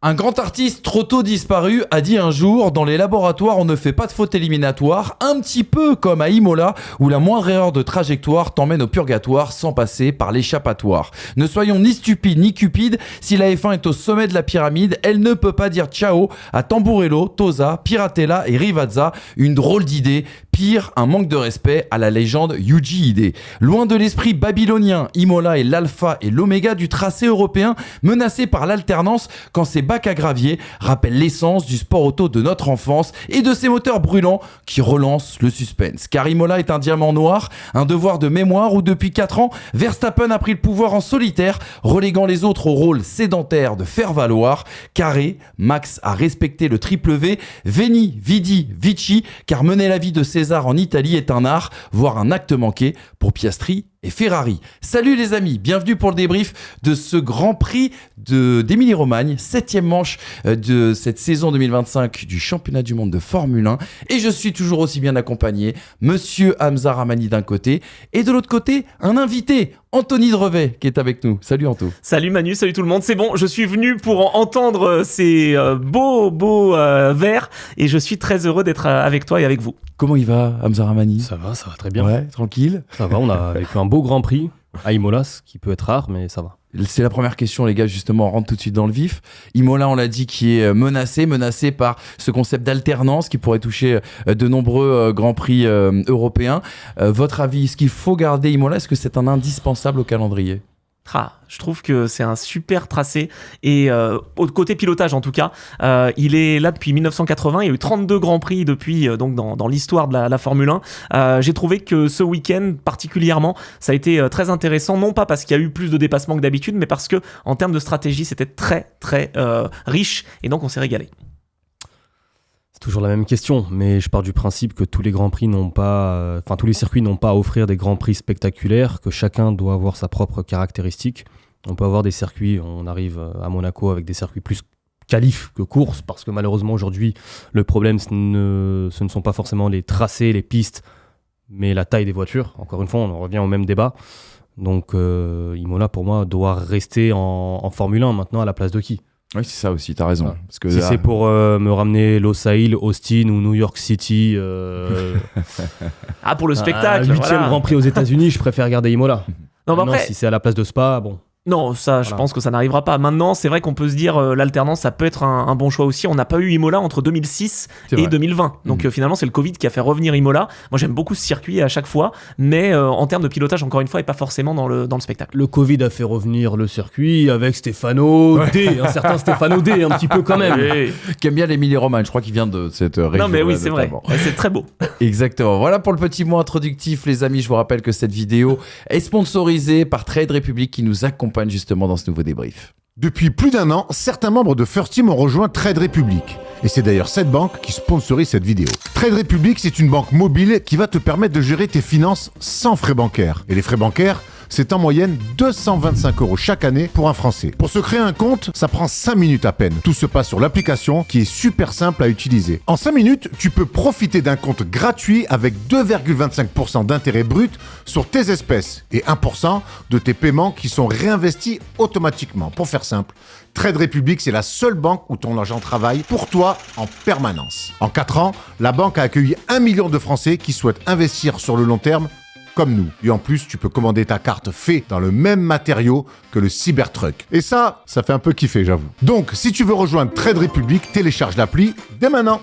Un grand artiste trop tôt disparu a dit un jour « Dans les laboratoires, on ne fait pas de faute éliminatoire », un petit peu comme à Imola, où la moindre erreur de trajectoire t'emmène au purgatoire sans passer par l'échappatoire. Ne soyons ni stupides ni cupides, si la F1 est au sommet de la pyramide, elle ne peut pas dire ciao à Tamburello, Tosa, Piratella et Rivazza. Une drôle d'idée, pire, un manque de respect à la légende Yuji Ide. Loin de l'esprit babylonien, Imola est l'alpha et l'oméga du tracé européen, menacé par l'alternance quand ces bacs à gravier rappellent l'essence du sport auto de notre enfance et de ces moteurs brûlants qui relancent le suspense. Car Imola est un diamant noir, un devoir de mémoire où depuis 4 ans, Verstappen a pris le pouvoir en solitaire, reléguant les autres au rôle sédentaire de faire valoir. Carré, Max a respecté le triple V, Veni, Vidi, Vici, car mener la vie de César en Italie est un art, voire un acte manqué pour Piastri et Ferrari. Salut les amis, bienvenue pour le débrief de ce Grand Prix d'Émilie-Romagne, 7e manche de cette saison 2025 du championnat du monde de Formule 1. Et je suis toujours aussi bien accompagné, monsieur Hamza Rahmani d'un côté, et de l'autre côté, un invité, Anthony Drevet, qui est avec nous. Salut Anto. Salut Manu, salut tout le monde. C'est bon, je suis venu pour entendre ces beaux vers, et je suis très heureux d'être avec toi et avec vous. Comment il va, Hamza Rahmani ? Ça va très bien. Ouais, tranquille. Ça va, on a vécu un beau Grand Prix à Imola, ce qui peut être rare, mais ça va. C'est la première question, les gars, justement, on rentre tout de suite dans le vif. Imola, on l'a dit, qui est menacé par ce concept d'alternance qui pourrait toucher de nombreux Grands Prix européens. Votre avis, est-ce qu'il faut garder Imola ? Est-ce que c'est un indispensable au calendrier ? Je trouve que c'est un super tracé et au côté pilotage en tout cas, il est là depuis 1980, il y a eu 32 Grands Prix depuis donc dans l'histoire de la Formule 1. J'ai trouvé que ce week-end particulièrement, ça a été très intéressant, non pas parce qu'il y a eu plus de dépassements que d'habitude, mais parce que en termes de stratégie, c'était très très riche et donc on s'est régalé. Toujours la même question, mais je pars du principe que tous les grands prix tous les circuits n'ont pas à offrir des grands prix spectaculaires, que chacun doit avoir sa propre caractéristique. On peut avoir des circuits, on arrive à Monaco avec des circuits plus qualifs que courses, parce que malheureusement aujourd'hui, le problème ce ne sont pas forcément les tracés, les pistes, mais la taille des voitures. Encore une fois, on en revient au même débat. Donc Imola pour moi doit rester en Formule 1 maintenant à la place de qui ? Oui, c'est ça aussi, t'as raison. Ouais. Parce que si c'est pour me ramener Losail, Austin ou New York City, pour le spectacle, 8e Grand Prix aux États-Unis, je préfère garder Imola. Non, après, si c'est à la place de Spa, bon. Non, ça, je pense que ça n'arrivera pas. Maintenant, c'est vrai qu'on peut se dire l'alternance, ça peut être un bon choix aussi. On n'a pas eu Imola entre 2006 et 2020. Donc finalement, c'est le Covid qui a fait revenir Imola. Moi, j'aime beaucoup ce circuit à chaque fois, mais en termes de pilotage, encore une fois, et pas forcément dans le spectacle. Le Covid a fait revenir le circuit avec Stefano D, un certain Stefano D, un petit peu quand même. Qui aime bien l'Émilie-Romagne, je crois qu'il vient de cette région. Non, mais oui, c'est vrai. C'est très beau. Exactement. Voilà pour le petit mot introductif, les amis. Je vous rappelle que cette vidéo est sponsorisée par Trade Republic qui nous accompagne justement dans ce nouveau débrief. Depuis plus d'un an, certains membres de First Team ont rejoint Trade Republic. Et c'est d'ailleurs cette banque qui sponsorise cette vidéo. Trade Republic, c'est une banque mobile qui va te permettre de gérer tes finances sans frais bancaires. Et les frais bancaires, c'est en moyenne 225 € chaque année pour un Français. Pour se créer un compte, ça prend 5 minutes à peine. Tout se passe sur l'application qui est super simple à utiliser. En 5 minutes, tu peux profiter d'un compte gratuit avec 2,25% d'intérêt brut sur tes espèces et 1% de tes paiements qui sont réinvestis automatiquement. Pour faire simple, Trade Republic, c'est la seule banque où ton argent travaille pour toi en permanence. En 4 ans, la banque a accueilli 1 million de Français qui souhaitent investir sur le long terme comme nous. Et en plus, tu peux commander ta carte fait dans le même matériau que le Cybertruck. Et ça fait un peu kiffer, j'avoue. Donc, si tu veux rejoindre Trade Republic, télécharge l'appli dès maintenant.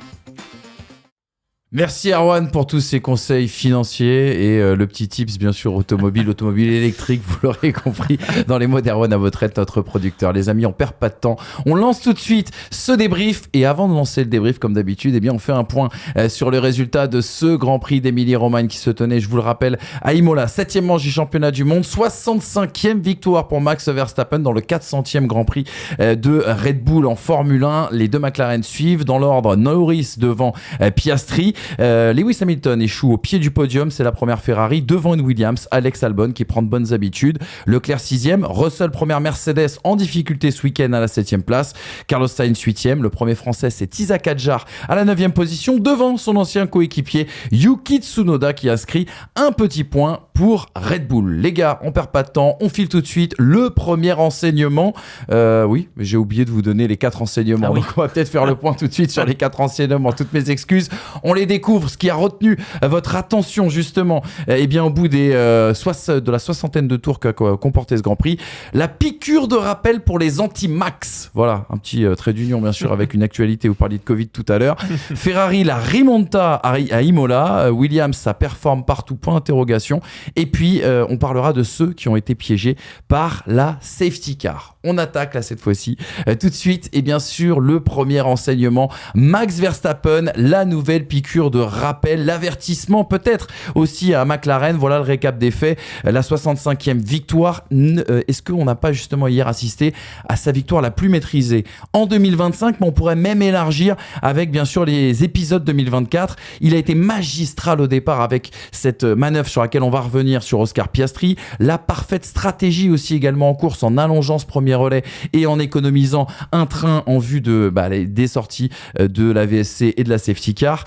Merci Erwan pour tous ces conseils financiers et le petit tips bien sûr automobile électrique, vous l'aurez compris dans les mots d'Erwan à votre aide, notre producteur. Les amis, on perd pas de temps, on lance tout de suite ce débrief et avant de lancer le débrief comme d'habitude, eh bien on fait un point sur les résultats de ce Grand Prix d'Émilie-Romagne qui se tenait, je vous le rappelle, à Imola, 7e manche du championnat du monde, 65e victoire pour Max Verstappen dans le 400e Grand Prix de Red Bull en Formule 1. Les deux McLaren suivent dans l'ordre, Norris devant Piastri. Lewis Hamilton échoue au pied du podium, c'est la première Ferrari devant une Williams, Alex Albon qui prend de bonnes habitudes, Leclerc 6e, Russell première Mercedes en difficulté ce week-end à la 7e place, Carlos Sainz 8e, le premier français c'est Isaac Hadjar à la 9e position devant son ancien coéquipier Yuki Tsunoda qui inscrit un petit point pour Red Bull. Les gars, on perd pas de temps, on file tout de suite le premier enseignement. Oui, mais j'ai oublié de vous donner les 4 enseignements. Donc on va peut-être faire le point tout de suite sur les 4 enseignements. Toutes mes excuses. On les découvre. Ce qui a retenu votre attention justement, au bout de la 60aine de tours qu'a comporté ce Grand Prix, la piqûre de rappel pour les anti-Max. Voilà, un petit trait d'union bien sûr avec une actualité. Vous parliez de Covid tout à l'heure. Ferrari, la remonta à Imola. Williams, ça performe partout, point d'interrogation. Et puis, on parlera de ceux qui ont été piégés par la safety car. On attaque là cette fois-ci tout de suite. Et bien sûr, le premier enseignement, Max Verstappen, la nouvelle piqûre de rappel, l'avertissement peut-être aussi à McLaren. Voilà le récap des faits. La 65e victoire. Est-ce qu'on n'a pas justement hier assisté à sa victoire la plus maîtrisée en 2025, mais on pourrait même élargir avec bien sûr les épisodes 2024. Il a été magistral au départ avec cette manœuvre sur laquelle on va revenir sur Oscar Piastri. La parfaite stratégie aussi également en course en allongeant ce premier relais et en économisant un train en vue des sorties de la VSC et de la safety car.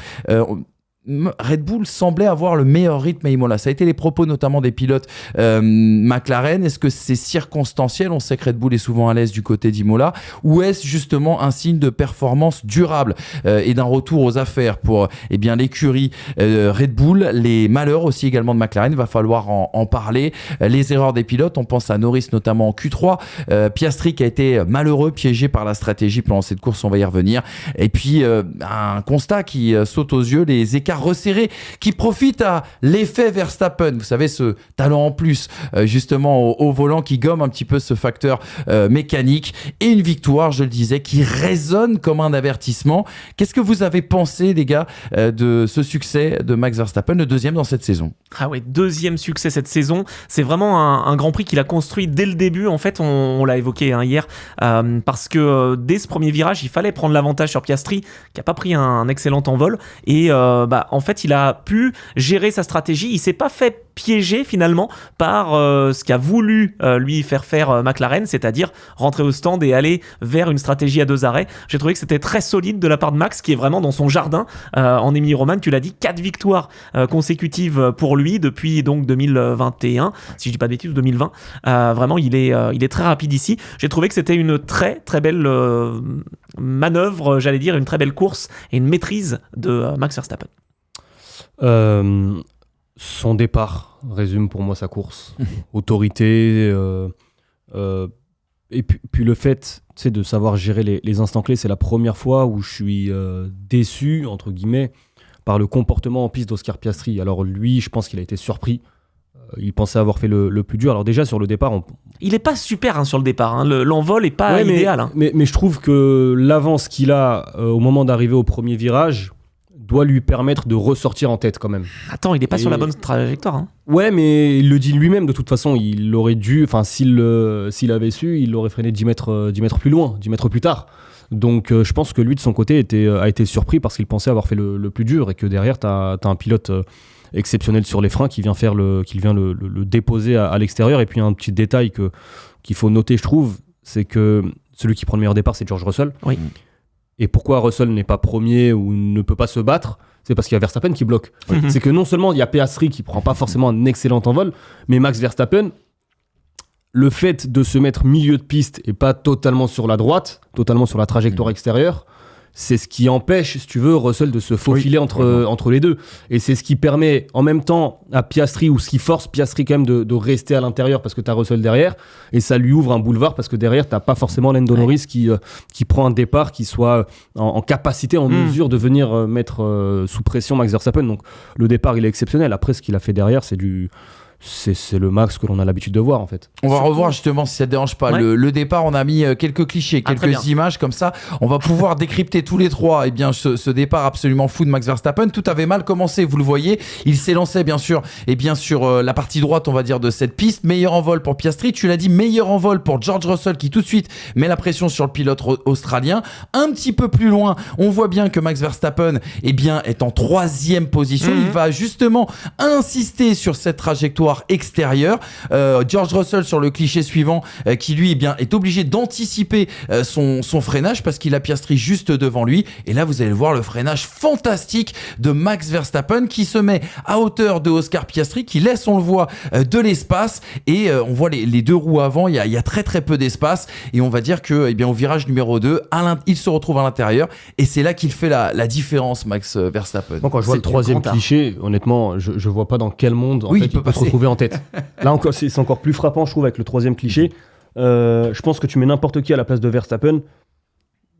Red Bull semblait avoir le meilleur rythme à Imola. Ça a été les propos notamment des pilotes McLaren. Est-ce que c'est circonstanciel ? On sait que Red Bull est souvent à l'aise du côté d'Imola. Ou est-ce justement un signe de performance durable et d'un retour aux affaires pour l'écurie Red Bull? Les malheurs aussi également de McLaren, il va falloir en parler. Les erreurs des pilotes, on pense à Norris notamment en Q3. Piastri qui a été malheureux, piégé par la stratégie pendant cette course, on va y revenir. Et puis un constat qui saute aux yeux, les écarts resserré qui profite à l'effet Verstappen, vous savez, ce talent en plus justement au volant qui gomme un petit peu ce facteur mécanique, et une victoire, je le disais, qui résonne comme un avertissement. Qu'est-ce que vous avez pensé les gars de ce succès de Max Verstappen, le deuxième dans cette saison? Ah ouais, deuxième succès cette saison, c'est vraiment un Grand Prix qu'il a construit dès le début, en fait on l'a évoqué hier, parce que dès ce premier virage il fallait prendre l'avantage sur Piastri qui n'a pas pris un excellent envol, et en fait il a pu gérer sa stratégie, il s'est pas fait piégé finalement par ce qu'a voulu lui faire McLaren, c'est-à-dire rentrer au stand et aller vers une stratégie à 2 arrêts. J'ai trouvé que c'était très solide de la part de Max qui est vraiment dans son jardin en Émilie-Romagne, tu l'as dit, 4 victoires consécutives pour lui depuis donc 2021, si je dis pas de bêtises, ou 2020. Vraiment il est très rapide ici. J'ai trouvé que c'était une très très belle manœuvre, j'allais dire une très belle course et une maîtrise de Max Verstappen. Son départ résume pour moi sa course. Autorité, et puis le fait de savoir gérer les instants clés, c'est la première fois où je suis déçu, entre guillemets, par le comportement en piste d'Oscar Piastri. Alors lui, je pense qu'il a été surpris. Il pensait avoir fait le plus dur. Alors déjà, sur le départ... Il n'est pas super sur le départ. L'envol n'est pas idéal. Mais je trouve que l'avance qu'il a au moment d'arriver au premier virage doit lui permettre de ressortir en tête quand même. Attends, il n'est pas sur la bonne trajectoire. Ouais, mais il le dit lui-même de toute façon. Il aurait dû... Enfin, s'il avait su, il l'aurait freiné 10 mètres plus loin, 10 mètres plus tard. Donc je pense que lui, de son côté, a été surpris parce qu'il pensait avoir fait le plus dur et que derrière, tu as un pilote exceptionnel sur les freins qui vient le déposer à l'extérieur. Et puis un petit détail qu'il faut noter, je trouve, c'est que celui qui prend le meilleur départ, c'est George Russell. Oui. Et pourquoi Russell n'est pas premier ou ne peut pas se battre ? C'est parce qu'il y a Verstappen qui bloque. C'est que non seulement il y a Piastri qui prend pas forcément un excellent envol, mais Max Verstappen, le fait de se mettre milieu de piste et pas totalement sur la droite, totalement sur la trajectoire extérieure, c'est ce qui empêche, si tu veux, Russell de se faufiler entre les deux. Et c'est ce qui permet en même temps à Piastri, ou ce qui force Piastri quand même de rester à l'intérieur parce que tu as Russell derrière, et ça lui ouvre un boulevard parce que derrière, tu n'as pas forcément Lando Norris qui prend un départ qui soit en capacité, en mesure de venir mettre sous pression Max Verstappen. Donc le départ, il est exceptionnel. Après, ce qu'il a fait derrière, c'est du c'est le Max que l'on a l'habitude de voir en fait. On va revoir justement si ça te dérange pas le départ. On a mis quelques clichés, quelques images comme ça. On va pouvoir décrypter tous les trois ce départ absolument fou de Max Verstappen. Tout avait mal commencé, vous le voyez. Il s'élançait bien sûr sur la partie droite, on va dire, de cette piste. Meilleur envol pour Piastri. Tu l'as dit, meilleur envol pour George Russell qui tout de suite met la pression sur le pilote australien. Un petit peu plus loin, on voit bien que Max Verstappen est en 3e position. Il va justement insister sur cette trajectoire extérieure. George Russell sur le cliché suivant qui lui est obligé d'anticiper son freinage parce qu'il a Piastri juste devant lui. Et là vous allez voir le freinage fantastique de Max Verstappen qui se met à hauteur de Oscar Piastri, qui laisse, on le voit, de l'espace et on voit les deux roues avant, il y a très très peu d'espace et on va dire que au virage numéro 2 il se retrouve à l'intérieur et c'est là qu'il fait la différence, Max Verstappen. Quand je vois le 3e cliché, honnêtement je vois pas dans quel monde il peut se retrouver en tête. Là encore, c'est encore plus frappant, je trouve, avec le 3e cliché. Je pense que tu mets n'importe qui à la place de Verstappen,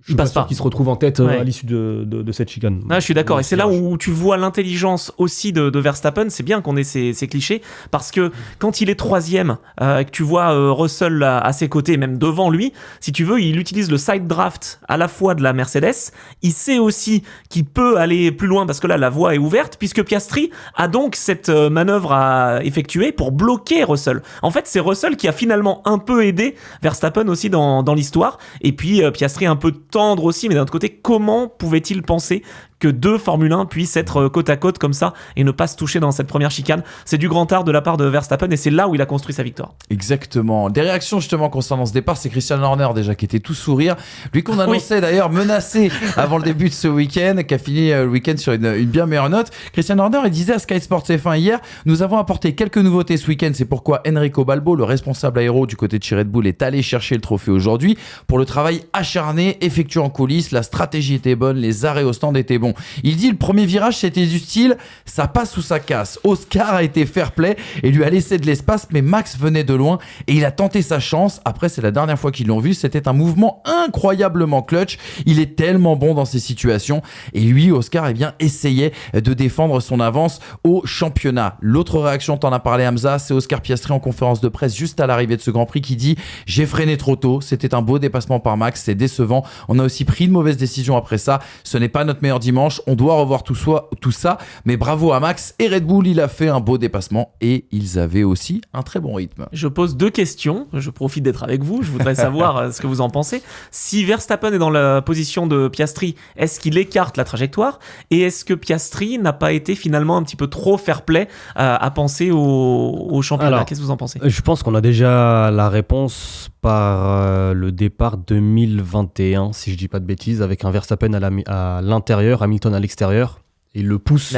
je passe pas. Qui se retrouve en tête à l'issue de cette chicane. Ah, je suis d'accord. Et c'est là où tu vois l'intelligence aussi de Verstappen. C'est bien qu'on ait ces clichés parce que quand il est 3e, que tu vois Russell à ses côtés, même devant lui, si tu veux, il utilise le side draft à la fois de la Mercedes. Il sait aussi qu'il peut aller plus loin parce que là, la voie est ouverte puisque Piastri a donc cette manœuvre à effectuer pour bloquer Russell. En fait, c'est Russell qui a finalement un peu aidé Verstappen aussi dans l'histoire. Et puis, Piastri un peu tendre aussi, mais d'un autre côté, comment pouvait-il penser que deux Formule 1 puissent être côte à côte comme ça et ne pas se toucher dans cette première chicane? C'est du grand art de la part de Verstappen et c'est là où il a construit sa victoire. Exactement. Des réactions justement concernant ce départ, c'est Christian Horner déjà qui était tout sourire. Lui qu'on annonçait d'ailleurs menacé avant le début de ce week-end, qui a fini le week-end sur une bien meilleure note. Christian Horner, il disait à Sky Sports F1 hier, nous avons apporté quelques nouveautés ce week-end, c'est pourquoi Enrico Balbo, le responsable aéro du côté de chez Red Bull, est allé chercher le trophée aujourd'hui pour le travail acharné effectué en coulisses. La stratégie était bonne, les arrêts au stand étaient bons. Il dit le premier virage c'était du style ça passe ou ça casse. Oscar a été fair play et lui a laissé de l'espace, mais Max venait de loin et il a tenté sa chance. Après, c'est la dernière fois qu'ils l'ont vu, c'était un mouvement incroyablement clutch. Il est tellement bon dans ces situations et lui, Oscar, essayait de défendre son avance au championnat. L'autre réaction, t'en as parlé Hamza, c'est Oscar Piastri en conférence de presse juste à l'arrivée de ce Grand Prix qui dit j'ai freiné trop tôt, c'était un beau dépassement par Max, c'est décevant, on a aussi pris de mauvaises décisions après ça, ce n'est pas notre meilleur dimanche, on doit revoir tout ça, mais bravo à Max et Red Bull, il a fait un beau dépassement et ils avaient aussi un très bon rythme. Je pose 2 questions, je profite d'être avec vous, je voudrais savoir ce que vous en pensez. Si Verstappen est dans la position de Piastri, est-ce qu'il écarte la trajectoire et est-ce que Piastri n'a pas été finalement un petit peu trop fair play à penser au championnat? Alors, qu'est-ce que vous en pensez? Je pense qu'on a déjà la réponse par le départ 2021, si je dis pas de bêtises, avec un Verstappen à l'intérieur, Hamilton à l'extérieur. Et il le pousse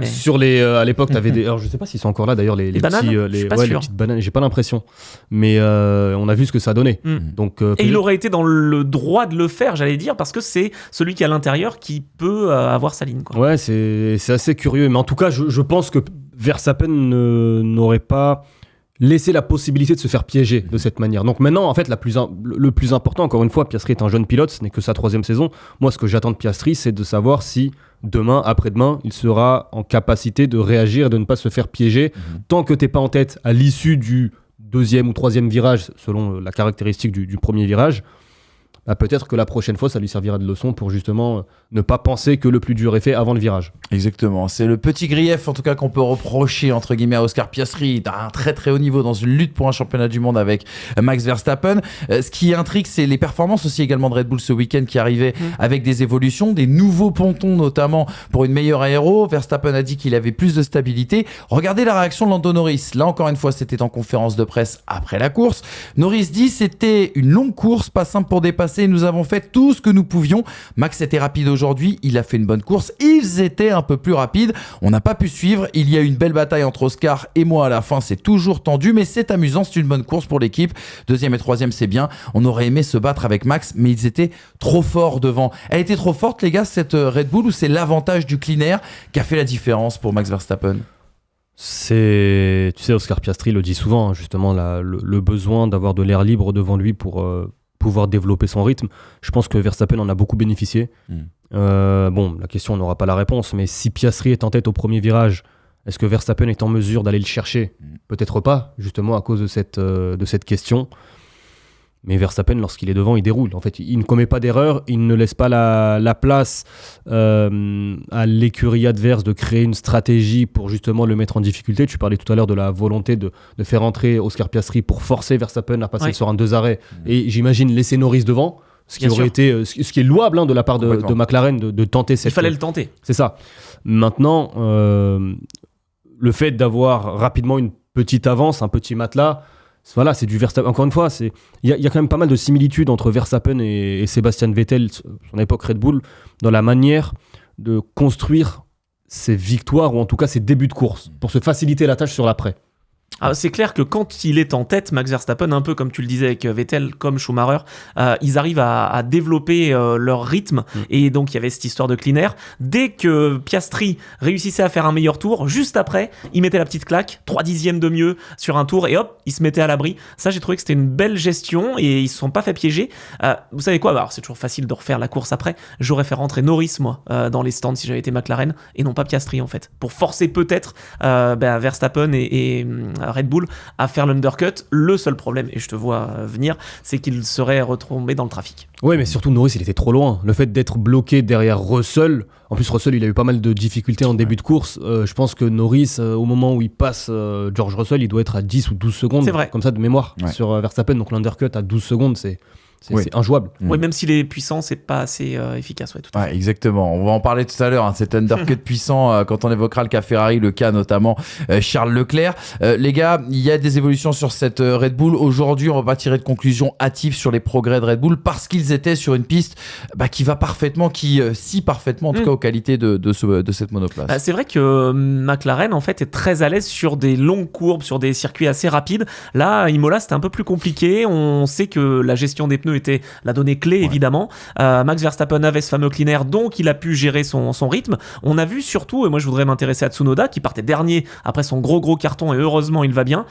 sur les à l'époque t'avais des, alors je sais pas s'ils sont encore là d'ailleurs les bananes, petits les petites bananes, j'ai pas l'impression, mais on a vu ce que ça donnait. Donc et il aurait été dans le droit de le faire, j'allais dire, parce que c'est celui qui est à l'intérieur qui peut avoir sa ligne, quoi. Ouais, c'est assez curieux, mais en tout cas je pense que Verstappen n'aurait pas laisser la possibilité de se faire piéger de cette manière. Donc maintenant, en fait, le plus important, encore une fois, Piastri est un jeune pilote, ce n'est que sa 3e saison. Moi, ce que j'attends de Piastri, c'est de savoir si demain, après-demain, il sera en capacité de réagir et de ne pas se faire piéger. Tant que tu n'es pas en tête à l'issue du 2e ou 3e virage, selon la caractéristique du premier virage, peut-être que la prochaine fois, ça lui servira de leçon pour justement ne pas penser que le plus dur est fait avant le virage. Exactement, c'est le petit grief en tout cas qu'on peut reprocher entre guillemets à Oscar Piastri d'un très très haut niveau dans une lutte pour un championnat du monde avec Max Verstappen. Ce qui intrigue, c'est les performances aussi également de Red Bull ce week-end qui arrivaient avec des évolutions, des nouveaux pontons notamment pour une meilleure aéro. Verstappen a dit qu'il avait plus de stabilité. Regardez la réaction de Lando Norris. Là encore une fois, c'était en conférence de presse après la course. Norris dit c'était une longue course, pas simple pour dépasser. Nous avons fait tout ce que nous pouvions. Max était rapide aujourd'hui, il a fait une bonne course. Ils étaient un peu plus rapides. On n'a pas pu suivre. Il y a eu une belle bataille entre Oscar et moi à la fin. C'est toujours tendu, mais c'est amusant. C'est une bonne course pour l'équipe. 2e et 3e, c'est bien. On aurait aimé se battre avec Max, mais ils étaient trop forts devant. Elle était trop forte, les gars, cette Red Bull, ou c'est l'avantage du clean air qui a fait la différence pour Max Verstappen? Tu sais, Oscar Piastri le dit souvent, justement, le besoin d'avoir de l'air libre devant lui pour pouvoir développer son rythme. Je pense que Verstappen en a beaucoup bénéficié. Bon, la question, on n'aura pas la réponse, mais si Piastri est en tête au premier virage Est-ce que Verstappen est en mesure d'aller le chercher ? Peut-être pas, justement à cause de cette question. Mais Verstappen, lorsqu'il est devant, il déroule. En fait, il ne commet pas d'erreur, il ne laisse pas la place à l'écurie adverse de créer une stratégie pour justement le mettre en difficulté. Tu parlais tout à l'heure de la volonté de faire entrer Oscar Piastri pour forcer Verstappen à passer sur un 2 arrêts. Et j'imagine laisser Norris devant, ce qui aurait été, ce qui est louable de la part de McLaren de tenter cette... Il fallait le tenter. C'est ça. Maintenant, le fait d'avoir rapidement une petite avance, un petit matelas, voilà, c'est du Verstappen. Encore une fois, il y a quand même pas mal de similitudes entre Verstappen et Sébastien Vettel, son époque Red Bull, dans la manière de construire ses victoires, ou en tout cas ses débuts de course, pour se faciliter la tâche sur l'après. Ah, c'est clair que quand il est en tête, Max Verstappen, un peu comme tu le disais avec Vettel, comme Schumacher, ils arrivent à développer leur rythme, et donc il y avait cette histoire de clean air. Dès que Piastri réussissait à faire un meilleur tour, juste après, il mettait la petite claque, 3 dixièmes de mieux sur un tour, et hop, il se mettait à l'abri. Ça, j'ai trouvé que c'était une belle gestion, et ils se sont pas fait piéger. Vous savez quoi, alors c'est toujours facile de refaire la course après, j'aurais fait rentrer Norris, moi, dans les stands si j'avais été McLaren, et non pas Piastri en fait, pour forcer peut-être Verstappen et Red Bull à faire l'undercut. Le seul problème, et je te vois venir, c'est qu'il serait retombé dans le trafic. Ouais, mais surtout Norris, il était trop loin. Le fait d'être bloqué derrière Russell, en plus Russell, il a eu pas mal de difficultés en début de course. Je pense que Norris, au moment où il passe George Russell, il doit être à 10 ou 12 secondes. C'est vrai. Comme ça, de mémoire, sur Verstappen. Donc l'undercut à 12 secondes, c'est injouable. Oui, même s'il est puissant, c'est pas assez efficace. Ouais, tout à fait. Exactement. On va en parler tout à l'heure. Cet undercut puissant, quand on évoquera le cas Ferrari, le cas notamment Charles Leclerc. Les gars, il y a des évolutions sur cette Red Bull. Aujourd'hui, on va pas tirer de conclusion hâtive sur les progrès de Red Bull parce qu'ils étaient sur une piste qui va parfaitement, qui scie parfaitement, en tout cas aux qualités de cette monoplace. C'est vrai que McLaren, en fait, est très à l'aise sur des longues courbes, sur des circuits assez rapides. Là, Imola, c'était un peu plus compliqué. On sait que la gestion des pneus était la donnée clé, évidemment. Max Verstappen avait ce fameux clean air, donc il a pu gérer son rythme. On a vu surtout, et moi je voudrais m'intéresser à Tsunoda, qui partait dernier après son gros carton, et heureusement il va bien.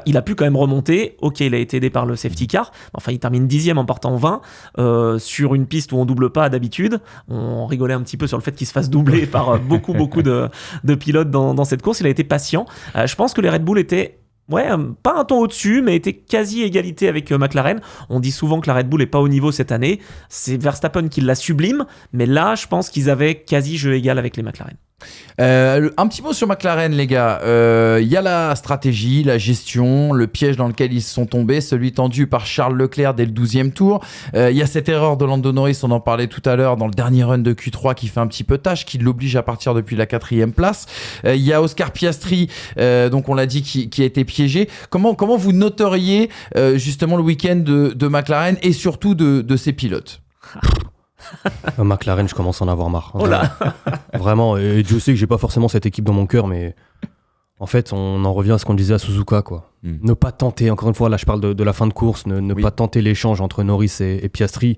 Il a pu quand même remonter. Ok, il a été aidé par le safety car. Enfin, il termine 10e en partant 20 sur une piste où on double pas d'habitude. On rigolait un petit peu sur le fait qu'il se fasse doubler par beaucoup de pilotes dans cette course. Il a été patient. Je pense que les Red Bull étaient pas un ton au-dessus, mais était quasi égalité avec McLaren. On dit souvent que la Red Bull est pas au niveau cette année. C'est Verstappen qui la sublime, mais là, je pense qu'ils avaient quasi jeu égal avec les McLaren. Un petit mot sur McLaren, les gars. Il y a la stratégie, la gestion, le piège dans lequel ils sont tombés, celui tendu par Charles Leclerc dès le 12e tour. Il y a cette erreur de Lando Norris, on en parlait tout à l'heure, dans le dernier run de Q3 qui fait un petit peu tâche, qui l'oblige à partir depuis la 4e place. Il y a Oscar Piastri, donc on l'a dit, qui a été piégé. Comment vous noteriez justement le week-end de McLaren et surtout de ses pilotes? McLaren, je commence à en avoir marre. Oh là. Vraiment, et Dieu sait que j'ai pas forcément cette équipe dans mon cœur, mais en fait, on en revient à ce qu'on disait à Suzuka, quoi. Ne pas tenter, encore une fois, là je parle de la fin de course, ne pas tenter l'échange entre Norris et Piastri.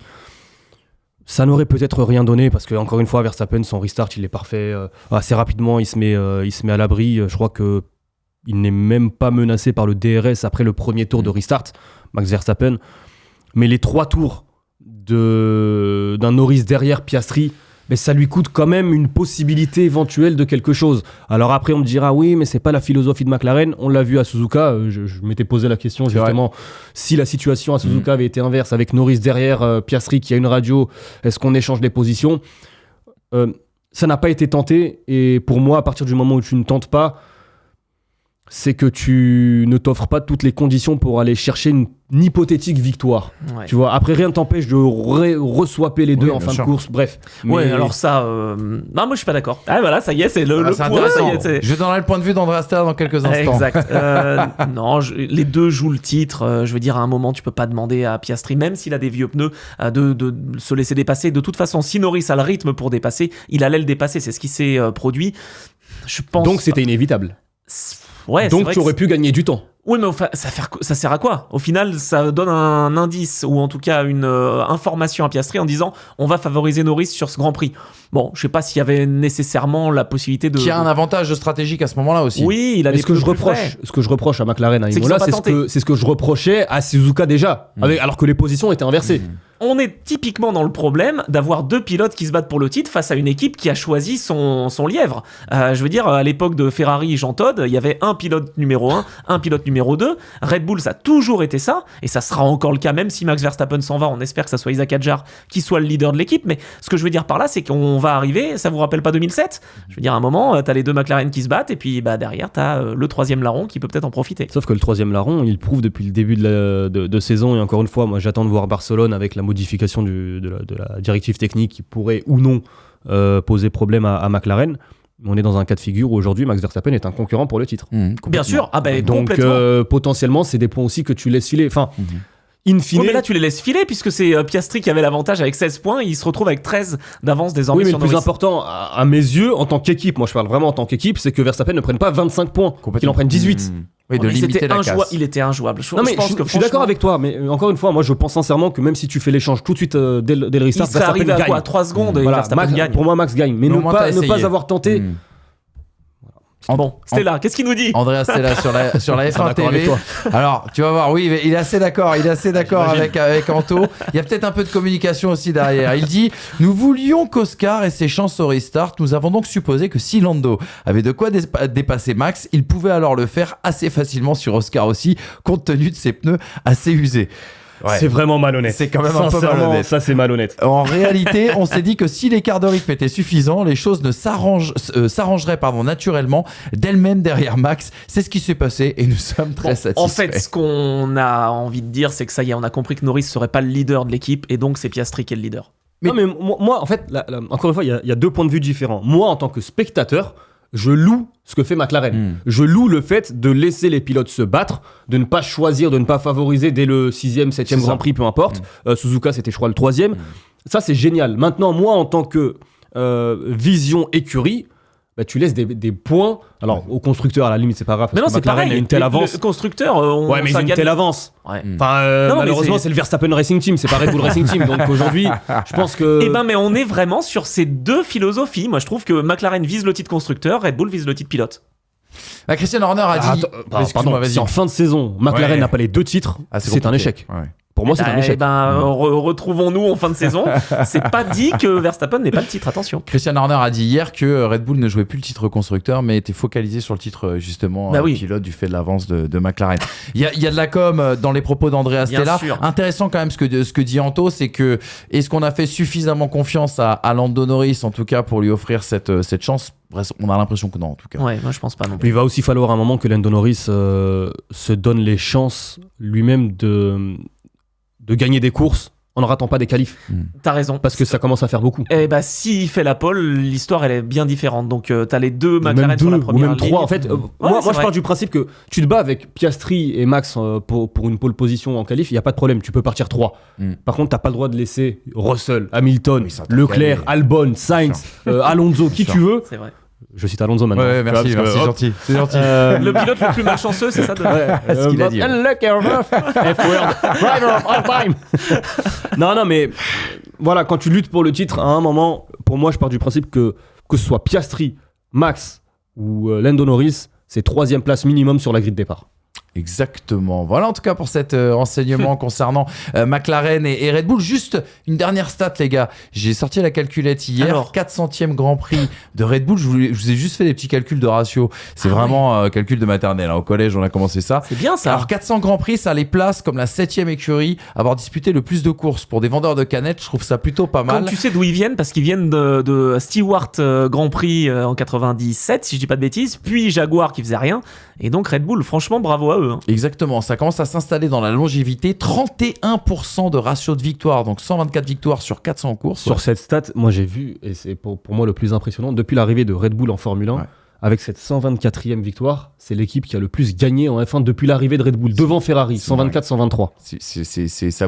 Ça n'aurait peut-être rien donné, parce que encore une fois, Verstappen, son restart, il est parfait. Assez rapidement, il se met à l'abri. Je crois que il n'est même pas menacé par le DRS après le premier tour de restart, Max Verstappen. Mais les 3 tours d'un Norris derrière Piastri, mais ça lui coûte quand même une possibilité éventuelle de quelque chose. Alors après on me dira oui, mais c'est pas la philosophie de McLaren. On l'a vu à Suzuka, je m'étais posé la question justement, si la situation à Suzuka avait été inverse avec Norris derrière Piastri qui a une radio, est-ce qu'on échange les positions? Ça n'a pas été tenté, et pour moi à partir du moment où tu ne tentes pas, c'est que tu ne t'offres pas toutes les conditions pour aller chercher une hypothétique victoire. Tu vois, après rien ne t'empêche de re-swapper les deux en fin de course. Bref. Ouais, alors ça, non, moi je suis pas d'accord. Ah voilà, ça y est, c'est le point. Ça y est, je donnerai le point de vue d'Andrea Stella dans quelques instants. Exact. Non, les deux jouent le titre. Je veux dire, à un moment, tu peux pas demander à Piastri, même s'il a des vieux pneus, de se laisser dépasser. De toute façon, si Norris a le rythme pour dépasser, il allait le dépasser. C'est ce qui s'est produit. Je pense. Donc c'était inévitable. Ouais, Donc tu aurais pu gagner du temps. Oui, mais ça sert à quoi? Au final, ça donne un indice, ou en tout cas une information à Piastri en disant on va favoriser Norris sur ce Grand Prix. Bon, je sais pas s'il y avait nécessairement la possibilité de... Qui a un avantage stratégique à ce moment-là aussi. Oui, il a des ce que je reproche à McLaren à Imola, c'est ce que je reprochais à Suzuka déjà, alors que les positions étaient inversées. On est typiquement dans le problème d'avoir deux pilotes qui se battent pour le titre face à une équipe qui a choisi son lièvre. Je veux dire, à l'époque de Ferrari et Jean Todt, il y avait un pilote numéro 1, un pilote numéro 2. Red Bull, ça a toujours été ça, et ça sera encore le cas, même si Max Verstappen s'en va. On espère que ça soit Isaac Hadjar qui soit le leader de l'équipe. Mais ce que je veux dire par là, c'est qu'on va arriver, ça vous rappelle pas 2007? Je veux dire, à un moment, t'as les deux McLaren qui se battent, et puis derrière, t'as le troisième larron qui peut peut-être en profiter. Sauf que le troisième larron, il prouve depuis le début de saison, et encore une fois, moi j'attends de voir Barcelone avec la modification de la directive technique qui pourrait ou non poser problème à McLaren. On est dans un cas de figure où aujourd'hui Max Verstappen est un concurrent pour le titre. Bien sûr, donc potentiellement c'est des points aussi que tu laisses filer. Enfin, in fine. Oui, mais là tu les laisses filer puisque c'est Piastri qui avait l'avantage avec 16 points, il se retrouve avec 13 d'avance désormais. Oui, mais sur le plus Norris. important à mes yeux en tant qu'équipe, moi je parle vraiment en tant qu'équipe, c'est que Verstappen ne prenne pas 25 points, qu'il en prenne 18. Oui, de Mais limiter la casse. Il était injouable. Non, mais je suis d'accord avec toi, mais encore une fois, moi je pense sincèrement que même si tu fais l'échange tout de suite dès le restart, il serait arrivé à quoi, 3 secondes et Verstappen gagne. Pour moi, Max gagne, mais ne pas avoir tenté. Bon, Stella, qu'est-ce qu'il nous dit? Andrea Stella sur la F1 TV. Alors, tu vas voir, oui, il est assez d'accord avec Anto. Il y a peut-être un peu de communication aussi derrière. Il dit « Nous voulions qu'Oscar ait ses chances au restart. Nous avons donc supposé que si Lando avait de quoi dépasser Max, il pouvait alors le faire assez facilement sur Oscar aussi, compte tenu de ses pneus assez usés. » Ouais. C'est vraiment malhonnête. C'est quand même un peu malhonnête. Ça, c'est malhonnête. En réalité, on s'est dit que si l'écart de rythme était suffisant, les choses ne s'arrangeraient naturellement d'elles-mêmes derrière Max. C'est ce qui s'est passé et nous sommes très satisfaits. En fait, ce qu'on a envie de dire, c'est que ça y est, on a compris que Norris serait pas le leader de l'équipe et donc c'est Piastri qui est le leader. Non, mais moi, en fait, encore une fois, il y a deux points de vue différents. Moi, en tant que spectateur, je loue ce que fait McLaren. Je loue le fait de laisser les pilotes se battre, de ne pas choisir, de ne pas favoriser dès le 6e, 7e Grand Prix, peu importe. Suzuka, c'était, je crois, le 3e. Ça, c'est génial. Maintenant, moi, en tant que vision écurie, tu laisses des points. Alors, au constructeur, à la limite, c'est pas grave. Mais non, c'est McLaren pareil. a une telle avance. Le constructeur, ouais, mais ils ont une telle avance. Ouais. Enfin, malheureusement, c'est le Verstappen Racing Team, c'est pas Red Bull Racing Team. Donc aujourd'hui, je pense que. Mais on est vraiment sur ces deux philosophies. Moi, je trouve que McLaren vise le titre constructeur, Red Bull vise le titre pilote. Christian Horner a dit. Pardon, si en fin de saison, McLaren n'a pas les deux titres, c'est un échec. Ouais. Pour moi, c'est un échec. Retrouvons-nous en fin de saison. C'est pas dit que Verstappen n'ait pas le titre, attention. Christian Horner a dit hier que Red Bull ne jouait plus le titre constructeur, mais était focalisé sur le titre justement pilote du fait de l'avance de McLaren. Il y a de la com dans les propos d'Andrea Stella. Intéressant quand même ce que dit Anto, c'est que est-ce qu'on a fait suffisamment confiance à Lando Norris, en tout cas, pour lui offrir cette chance? Bref, on a l'impression que non, en tout cas. Ouais, moi je pense pas non plus. Il va aussi falloir un moment que Lando Norris se donne les chances lui-même de gagner des courses en ne ratant pas des qualifs. T'as raison. Parce que ça commence à faire beaucoup. Et s'il fait la pole, l'histoire elle est bien différente. Donc t'as les deux McLaren sur la première ou même ligne. trois. En fait, moi je pars du principe que tu te bats avec Piastri et Max pour une pole position en qualif, il n'y a pas de problème, tu peux partir 3. Par contre, t'as pas le droit de laisser Russell, Hamilton, Leclerc, Albon, Sainz, Alonso, qui tu veux. C'est vrai. Je cite Alonso maintenant. Ouais, merci, gentil. C'est gentil. Le pilote le plus malchanceux, c'est ça ce qu'il a dit. F-word, driver of all time. Non, mais voilà, quand tu luttes pour le titre, à un moment, pour moi, je pars du principe que ce soit Piastri, Max ou Lando Norris, c'est 3e place minimum sur la grille de départ. Exactement. Voilà en tout cas pour cet renseignement concernant McLaren et Red Bull. Juste une dernière stat, les gars. J'ai sorti la calculette hier. Alors, 400e Grand Prix de Red Bull. Je vous ai juste fait des petits calculs de ratio. C'est vraiment calcul de maternelle. Au collège, on a commencé ça. C'est bien ça. Alors 400 Grands Prix, ça les place comme la 7e écurie à avoir disputé le plus de courses. Pour des vendeurs de canettes, je trouve ça plutôt pas mal. Quand tu sais d'où ils viennent, parce qu'ils viennent de Stewart Grand Prix en 97, si je dis pas de bêtises, puis Jaguar qui faisait rien. Et donc Red Bull, franchement, bravo à eux. Exactement, ça commence à s'installer dans la longévité. 31% de ratio de victoire, donc 124 victoires sur 400 courses. Sur cette stat, moi j'ai vu, et c'est pour moi le plus impressionnant, depuis l'arrivée de Red Bull en Formule 1, avec cette 124e victoire, c'est l'équipe qui a le plus gagné en F1 depuis l'arrivée de Red Bull, devant Ferrari, 124-123.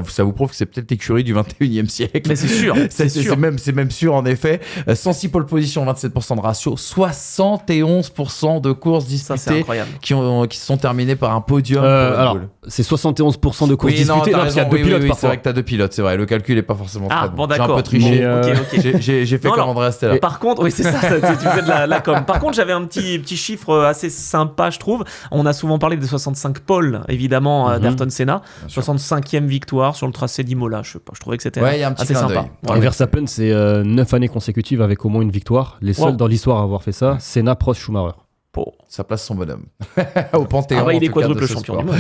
Ça vous prouve que c'est peut-être l'écurie du 21e siècle. Mais c'est sûr, c'est sûr. C'est même sûr, en effet. 106 pole position, 27% de ratio, 71% de courses Ça, c'est disputées incroyable. qui se sont terminées par un podium. pour Red Alors, Bull. c'est 71% de courses Oui, non, disputées, t'as parce qu'il y a raison, deux pilotes c'est parfois. vrai que t'as 2 pilotes, c'est vrai. Le calcul est pas forcément Ah, très bon, J'ai un d'accord. peu triché. Bon, ok. J'ai fait Non, comme alors, André Stella. Par contre, oui, c'est ça, tu faisais de la com. Par contre, j'avais un petit chiffre assez sympa, je trouve. On a souvent parlé des 65 pôles, évidemment, d'Ayrton Senna. sûr. 65e victoire sur le tracé d'Imola. Je sais pas, je trouvais que c'était Ouais, il y a un petit assez clin sympa. d'œil. Ouais. Et Verstappen, c'est 9 années consécutives avec au moins une victoire. Les seuls Wow. dans l'histoire à avoir fait ça, Senna, Prost, Schumacher. Bon. Ça place son bonhomme. Au Panthéon. Ah bah, il en est tout cas, quadruple de ce champion sport. du monde.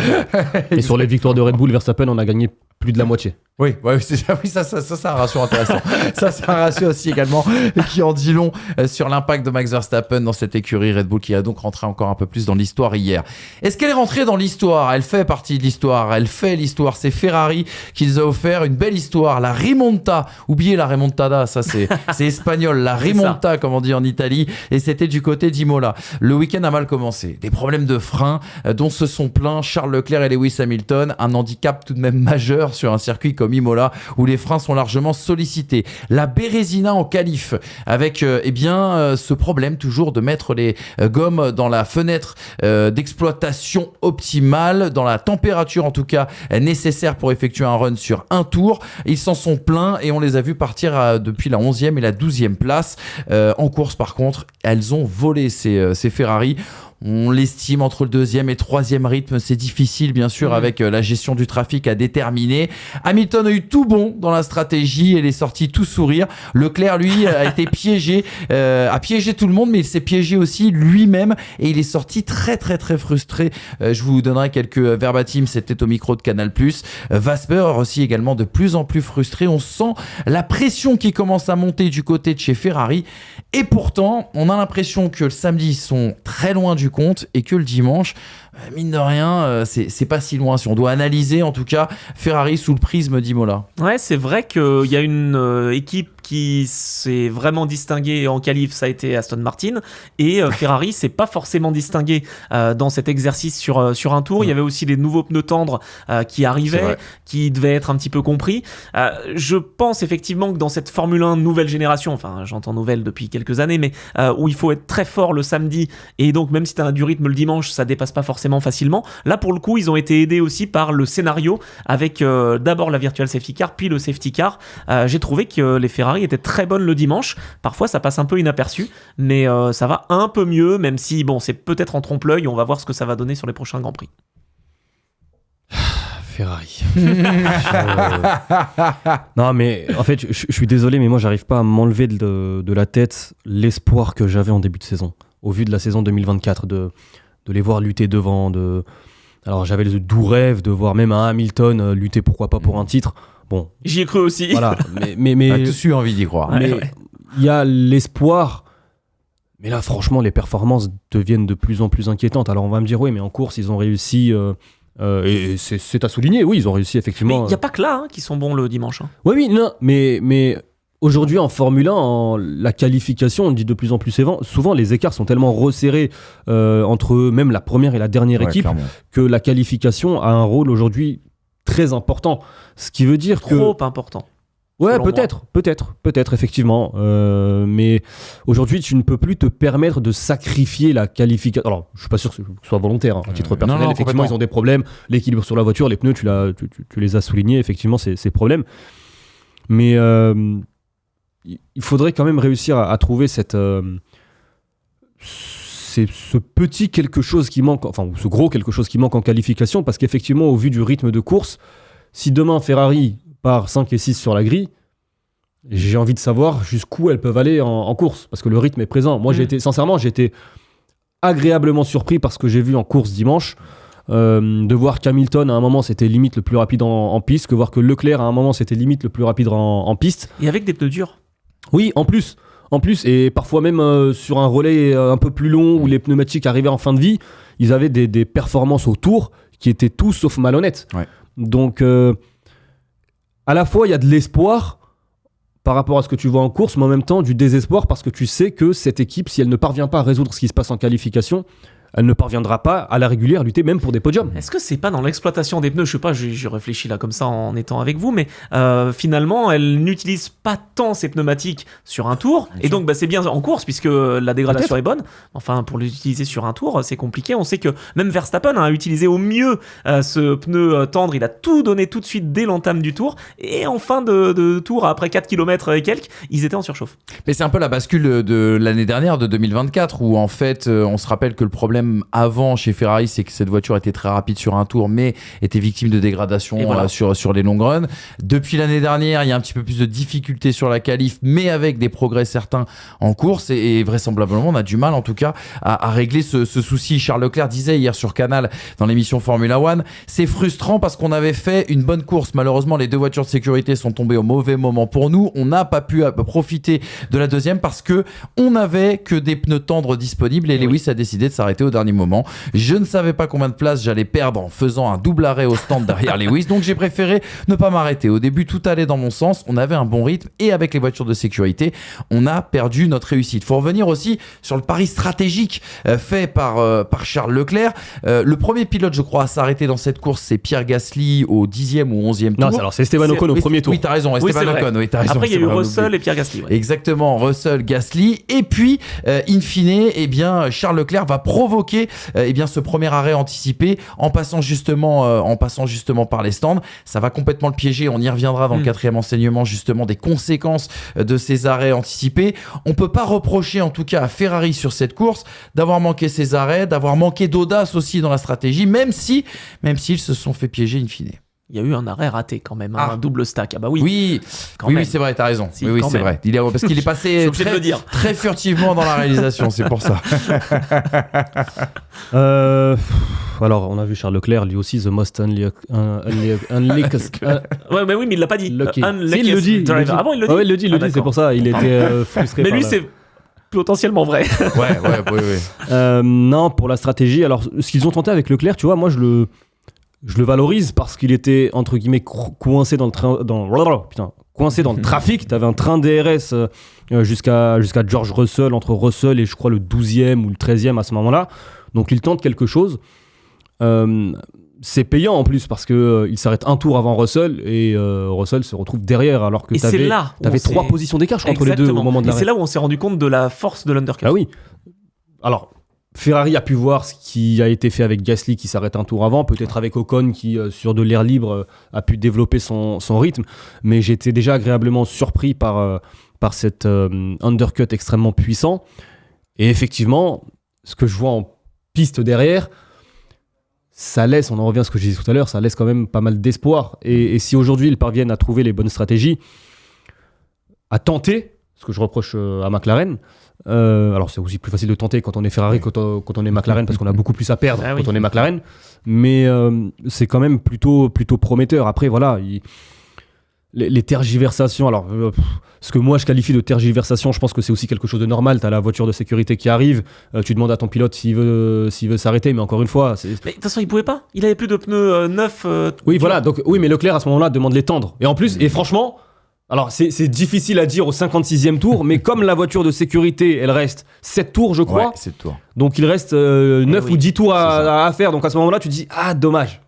Et sur les victoires de Red Bull, Verstappen, on a gagné plus de la moitié. Oui, ça c'est un ratio intéressant. Ça c'est un ratio aussi également qui en dit long sur l'impact de Max Verstappen dans cette écurie Red Bull qui a donc rentré encore un peu plus dans l'histoire hier. Est-ce qu'elle est rentrée dans l'histoire ? Elle fait partie de l'histoire, elle fait l'histoire. C'est Ferrari qui nous a offert une belle histoire, la Rimonta. Oubliez la remontada, ça c'est espagnol, la Rimonta comme on dit en Italie, et c'était du côté d'Imola. Le week-end a mal commencé, des problèmes de frein dont se sont plaints Charles Leclerc et Lewis Hamilton, un handicap tout de même majeur sur un circuit comme Imola où les freins sont largement sollicités. La Bérésina en qualif avec ce problème toujours de mettre les gommes dans la fenêtre d'exploitation optimale, dans la température en tout cas nécessaire pour effectuer un run sur un tour. Ils s'en sont plaints et on les a vus partir depuis la 11e et la 12e place. En course par contre, elles ont volé ces Ferrari. On l'estime entre le 2e et 3e rythme, c'est difficile bien sûr avec la gestion du trafic à déterminer. Hamilton a eu tout bon dans la stratégie et il est sorti tout sourire. Leclerc lui a été piégé, a piégé tout le monde mais il s'est piégé aussi lui-même et il est sorti très très très frustré. Je vous donnerai quelques verbatim, c'était au micro de Canal+. Vasper aussi également de plus en plus frustré. On sent la pression qui commence à monter du côté de chez Ferrari et pourtant on a l'impression que le samedi ils sont très loin du compte et que le dimanche, mine de rien, c'est pas si loin. Si on doit analyser en tout cas Ferrari sous le prisme d'Imola. Ouais, c'est vrai qu'il y a une équipe qui s'est vraiment distinguée en qualif, ça a été Aston Martin, et Ferrari s'est pas forcément distingué dans cet exercice sur un tour. Il y avait aussi les nouveaux pneus tendres qui arrivaient, qui devaient être un petit peu compris. Je pense effectivement que dans cette Formule 1 nouvelle génération, enfin j'entends nouvelle depuis quelques années, mais où il faut être très fort le samedi, et donc même si tu as du rythme le dimanche, ça dépasse pas forcément facilement. Là pour le coup, ils ont été aidés aussi par le scénario avec d'abord la virtual safety car, puis le safety car. J'ai trouvé que les Ferrari étaient très bonnes le dimanche. Parfois ça passe un peu inaperçu, mais ça va un peu mieux, même si bon, c'est peut-être en trompe-l'œil. On va voir ce que ça va donner sur les prochains Grands Prix. Ferrari. Non, mais en fait, je suis désolé, mais moi, j'arrive pas à m'enlever de la tête l'espoir que j'avais en début de saison. Au vu de la saison 2024, de les voir lutter devant. Alors, j'avais le doux rêve de voir même un Hamilton lutter, pourquoi pas, pour un titre. Bon. J'y ai cru aussi. Voilà, mais On a tous eu envie d'y croire. mais il y a l'espoir. Mais là, franchement, les performances deviennent de plus en plus inquiétantes. Alors, on va me dire, oui, mais en course, ils ont réussi. Et c'est à souligner, oui, ils ont réussi Mais effectivement. il n'y a pas que là qui sont bons le dimanche. Oui, non, mais aujourd'hui en Formule 1, en la qualification, on dit de plus en plus souvent, les écarts sont tellement resserrés entre même la première et la dernière équipe clairement. que la qualification a un rôle aujourd'hui très important. Ce qui veut dire Trop important. Ouais, selon peut-être, effectivement. Mais aujourd'hui, tu ne peux plus te permettre de sacrifier la qualification. Alors, je suis pas sûr que ce soit volontaire, à titre personnel. non, Effectivement, complètement. ils ont des problèmes. L'équilibre sur la voiture, les pneus, tu les as soulignés, effectivement, ces problèmes. Mais il faudrait quand même réussir à trouver ce petit quelque chose qui manque, enfin, ou ce gros quelque chose qui manque en qualification, parce qu'effectivement, au vu du rythme de course, si demain Ferrari part 5 et 6 sur la grille, j'ai envie de savoir jusqu'où elles peuvent aller en course, parce que le rythme est présent. Moi, j'ai été agréablement surpris par ce que j'ai vu en course dimanche, de voir qu'Hamilton, à un moment, c'était limite le plus rapide en piste, que voir que Leclerc, à un moment, c'était limite le plus rapide en piste. Et avec des pneus durs. Oui, en plus, et parfois même sur un relais un peu plus long où les pneumatiques arrivaient en fin de vie, ils avaient des performances au tour qui étaient tout sauf malhonnêtes. Ouais. Donc, à la fois, il y a de l'espoir. par rapport à ce que tu vois en course, mais en même temps du désespoir parce que tu sais que cette équipe, si elle ne parvient pas à résoudre ce qui se passe en qualification, elle ne parviendra pas à la régulière lutter même pour des podiums. Est-ce que c'est pas dans l'exploitation des pneus, je sais pas, je réfléchis là comme ça en étant avec vous, mais finalement elle n'utilise pas tant ses pneumatiques sur un tour, et donc c'est bien en course puisque la dégradation est bonne. Enfin, pour l'utiliser sur un tour, c'est compliqué. On sait que même Verstappen a utilisé au mieux ce pneu tendre, il a tout donné tout de suite dès l'entame du tour, et en fin de tour, après 4 km et quelques, ils étaient en surchauffe. Mais c'est un peu la bascule de l'année dernière, de 2024, où en fait, on se rappelle que le problème avant chez Ferrari, c'est que cette voiture était très rapide sur un tour, mais était victime de dégradation voilà. sur les long runs. Depuis l'année dernière, il y a un petit peu plus de difficultés sur la qualif, mais avec des progrès certains en course, et vraisemblablement, on a du mal en tout cas à régler ce souci. Charles Leclerc disait hier sur Canal, dans l'émission Formula One, c'est frustrant parce qu'on avait fait une bonne course. Malheureusement, les deux voitures de sécurité sont tombées au mauvais moment pour nous. On n'a pas pu profiter de la deuxième parce que on n'avait que des pneus tendres disponibles, et Lewis a décidé de s'arrêter au dernier moment. Je ne savais pas combien de place j'allais perdre en faisant un double arrêt au stand derrière Lewis, donc j'ai préféré ne pas m'arrêter. Au début, tout allait dans mon sens, on avait un bon rythme, et avec les voitures de sécurité, on a perdu notre réussite. Il faut revenir aussi sur le pari stratégique fait par Charles Leclerc. Le premier pilote, je crois, à s'arrêter dans cette course, c'est Pierre Gasly au 10e ou 11e tour. Non, alors c'est Esteban Ocon au premier tour. Oui, t'as raison, Esteban Ocon. Oui, t'as raison. Après, il y a eu Russell et Pierre Gasly. Ouais. Exactement, Russell, Gasly, et puis in fine, eh bien Charles Leclerc va provoquer ce premier arrêt anticipé en passant justement par les stands. Ça va complètement le piéger. On y reviendra dans le quatrième enseignement, justement, des conséquences de ces arrêts anticipés. On peut pas reprocher, en tout cas, à Ferrari sur cette course d'avoir manqué ces arrêts, d'avoir manqué d'audace aussi dans la stratégie, même s'ils se sont fait piéger in fine. Il y a eu un arrêt raté quand même, un double stack. Ah bah oui. Oui, c'est vrai, t'as raison. Si, oui, c'est vrai. Parce qu'il est passé très furtivement dans la réalisation, c'est pour ça. Alors, on a vu Charles Leclerc, lui aussi, the most unluckiest. Ouais, mais oui, mais il l'a pas dit. Il le dit. Ah bon, il le dit. Ouais, il le dit, c'est pour ça. Il était frustré. Mais lui, c'est potentiellement vrai. Ouais. Non, pour la stratégie, alors ce qu'ils ont tenté avec Leclerc, tu vois, moi je le valorise parce qu'il était entre guillemets coincé dans le trafic. T'avais un train DRS jusqu'à George Russell, entre Russell et je crois le 12e ou le 13e à ce moment-là. Donc il tente quelque chose. C'est payant en plus parce que il s'arrête un tour avant Russell et Russell se retrouve derrière alors que t'avais 3 positions d'écart entre les deux au moment de l'arrêt. Et c'est là où on s'est rendu compte de la force de l'undercut. Ah oui. Alors Ferrari a pu voir ce qui a été fait avec Gasly qui s'arrête un tour avant, peut-être avec Ocon qui sur de l'air libre a pu développer son rythme, mais j'étais déjà agréablement surpris par cet undercut extrêmement puissant. Et effectivement, ce que je vois en piste derrière, ça laisse, on en revient à ce que je disais tout à l'heure, ça laisse quand même pas mal d'espoir. Et si aujourd'hui ils parviennent à trouver les bonnes stratégies, à tenter, ce que je reproche à McLaren, alors c'est aussi plus facile de tenter quand on est Ferrari quand on est McLaren parce qu'on a beaucoup plus à perdre quand on est McLaren, mais c'est quand même plutôt prometteur. Après voilà, les tergiversations, alors ce que moi je qualifie de tergiversation, je pense que c'est aussi quelque chose de normal. T'as la voiture de sécurité qui arrive, tu demandes à ton pilote s'il veut s'arrêter, mais encore une fois mais de toute façon il pouvait pas, il avait plus de pneus neufs. Oui voilà, donc oui, mais Leclerc à ce moment-là demande les tendre, et en plus et franchement, alors c'est difficile à dire au 56e tour, mais comme la voiture de sécurité elle reste 7 tours je crois, 7 tours. Donc il reste 9 ou 10 tours à faire, donc à ce moment-là tu te dis dommage.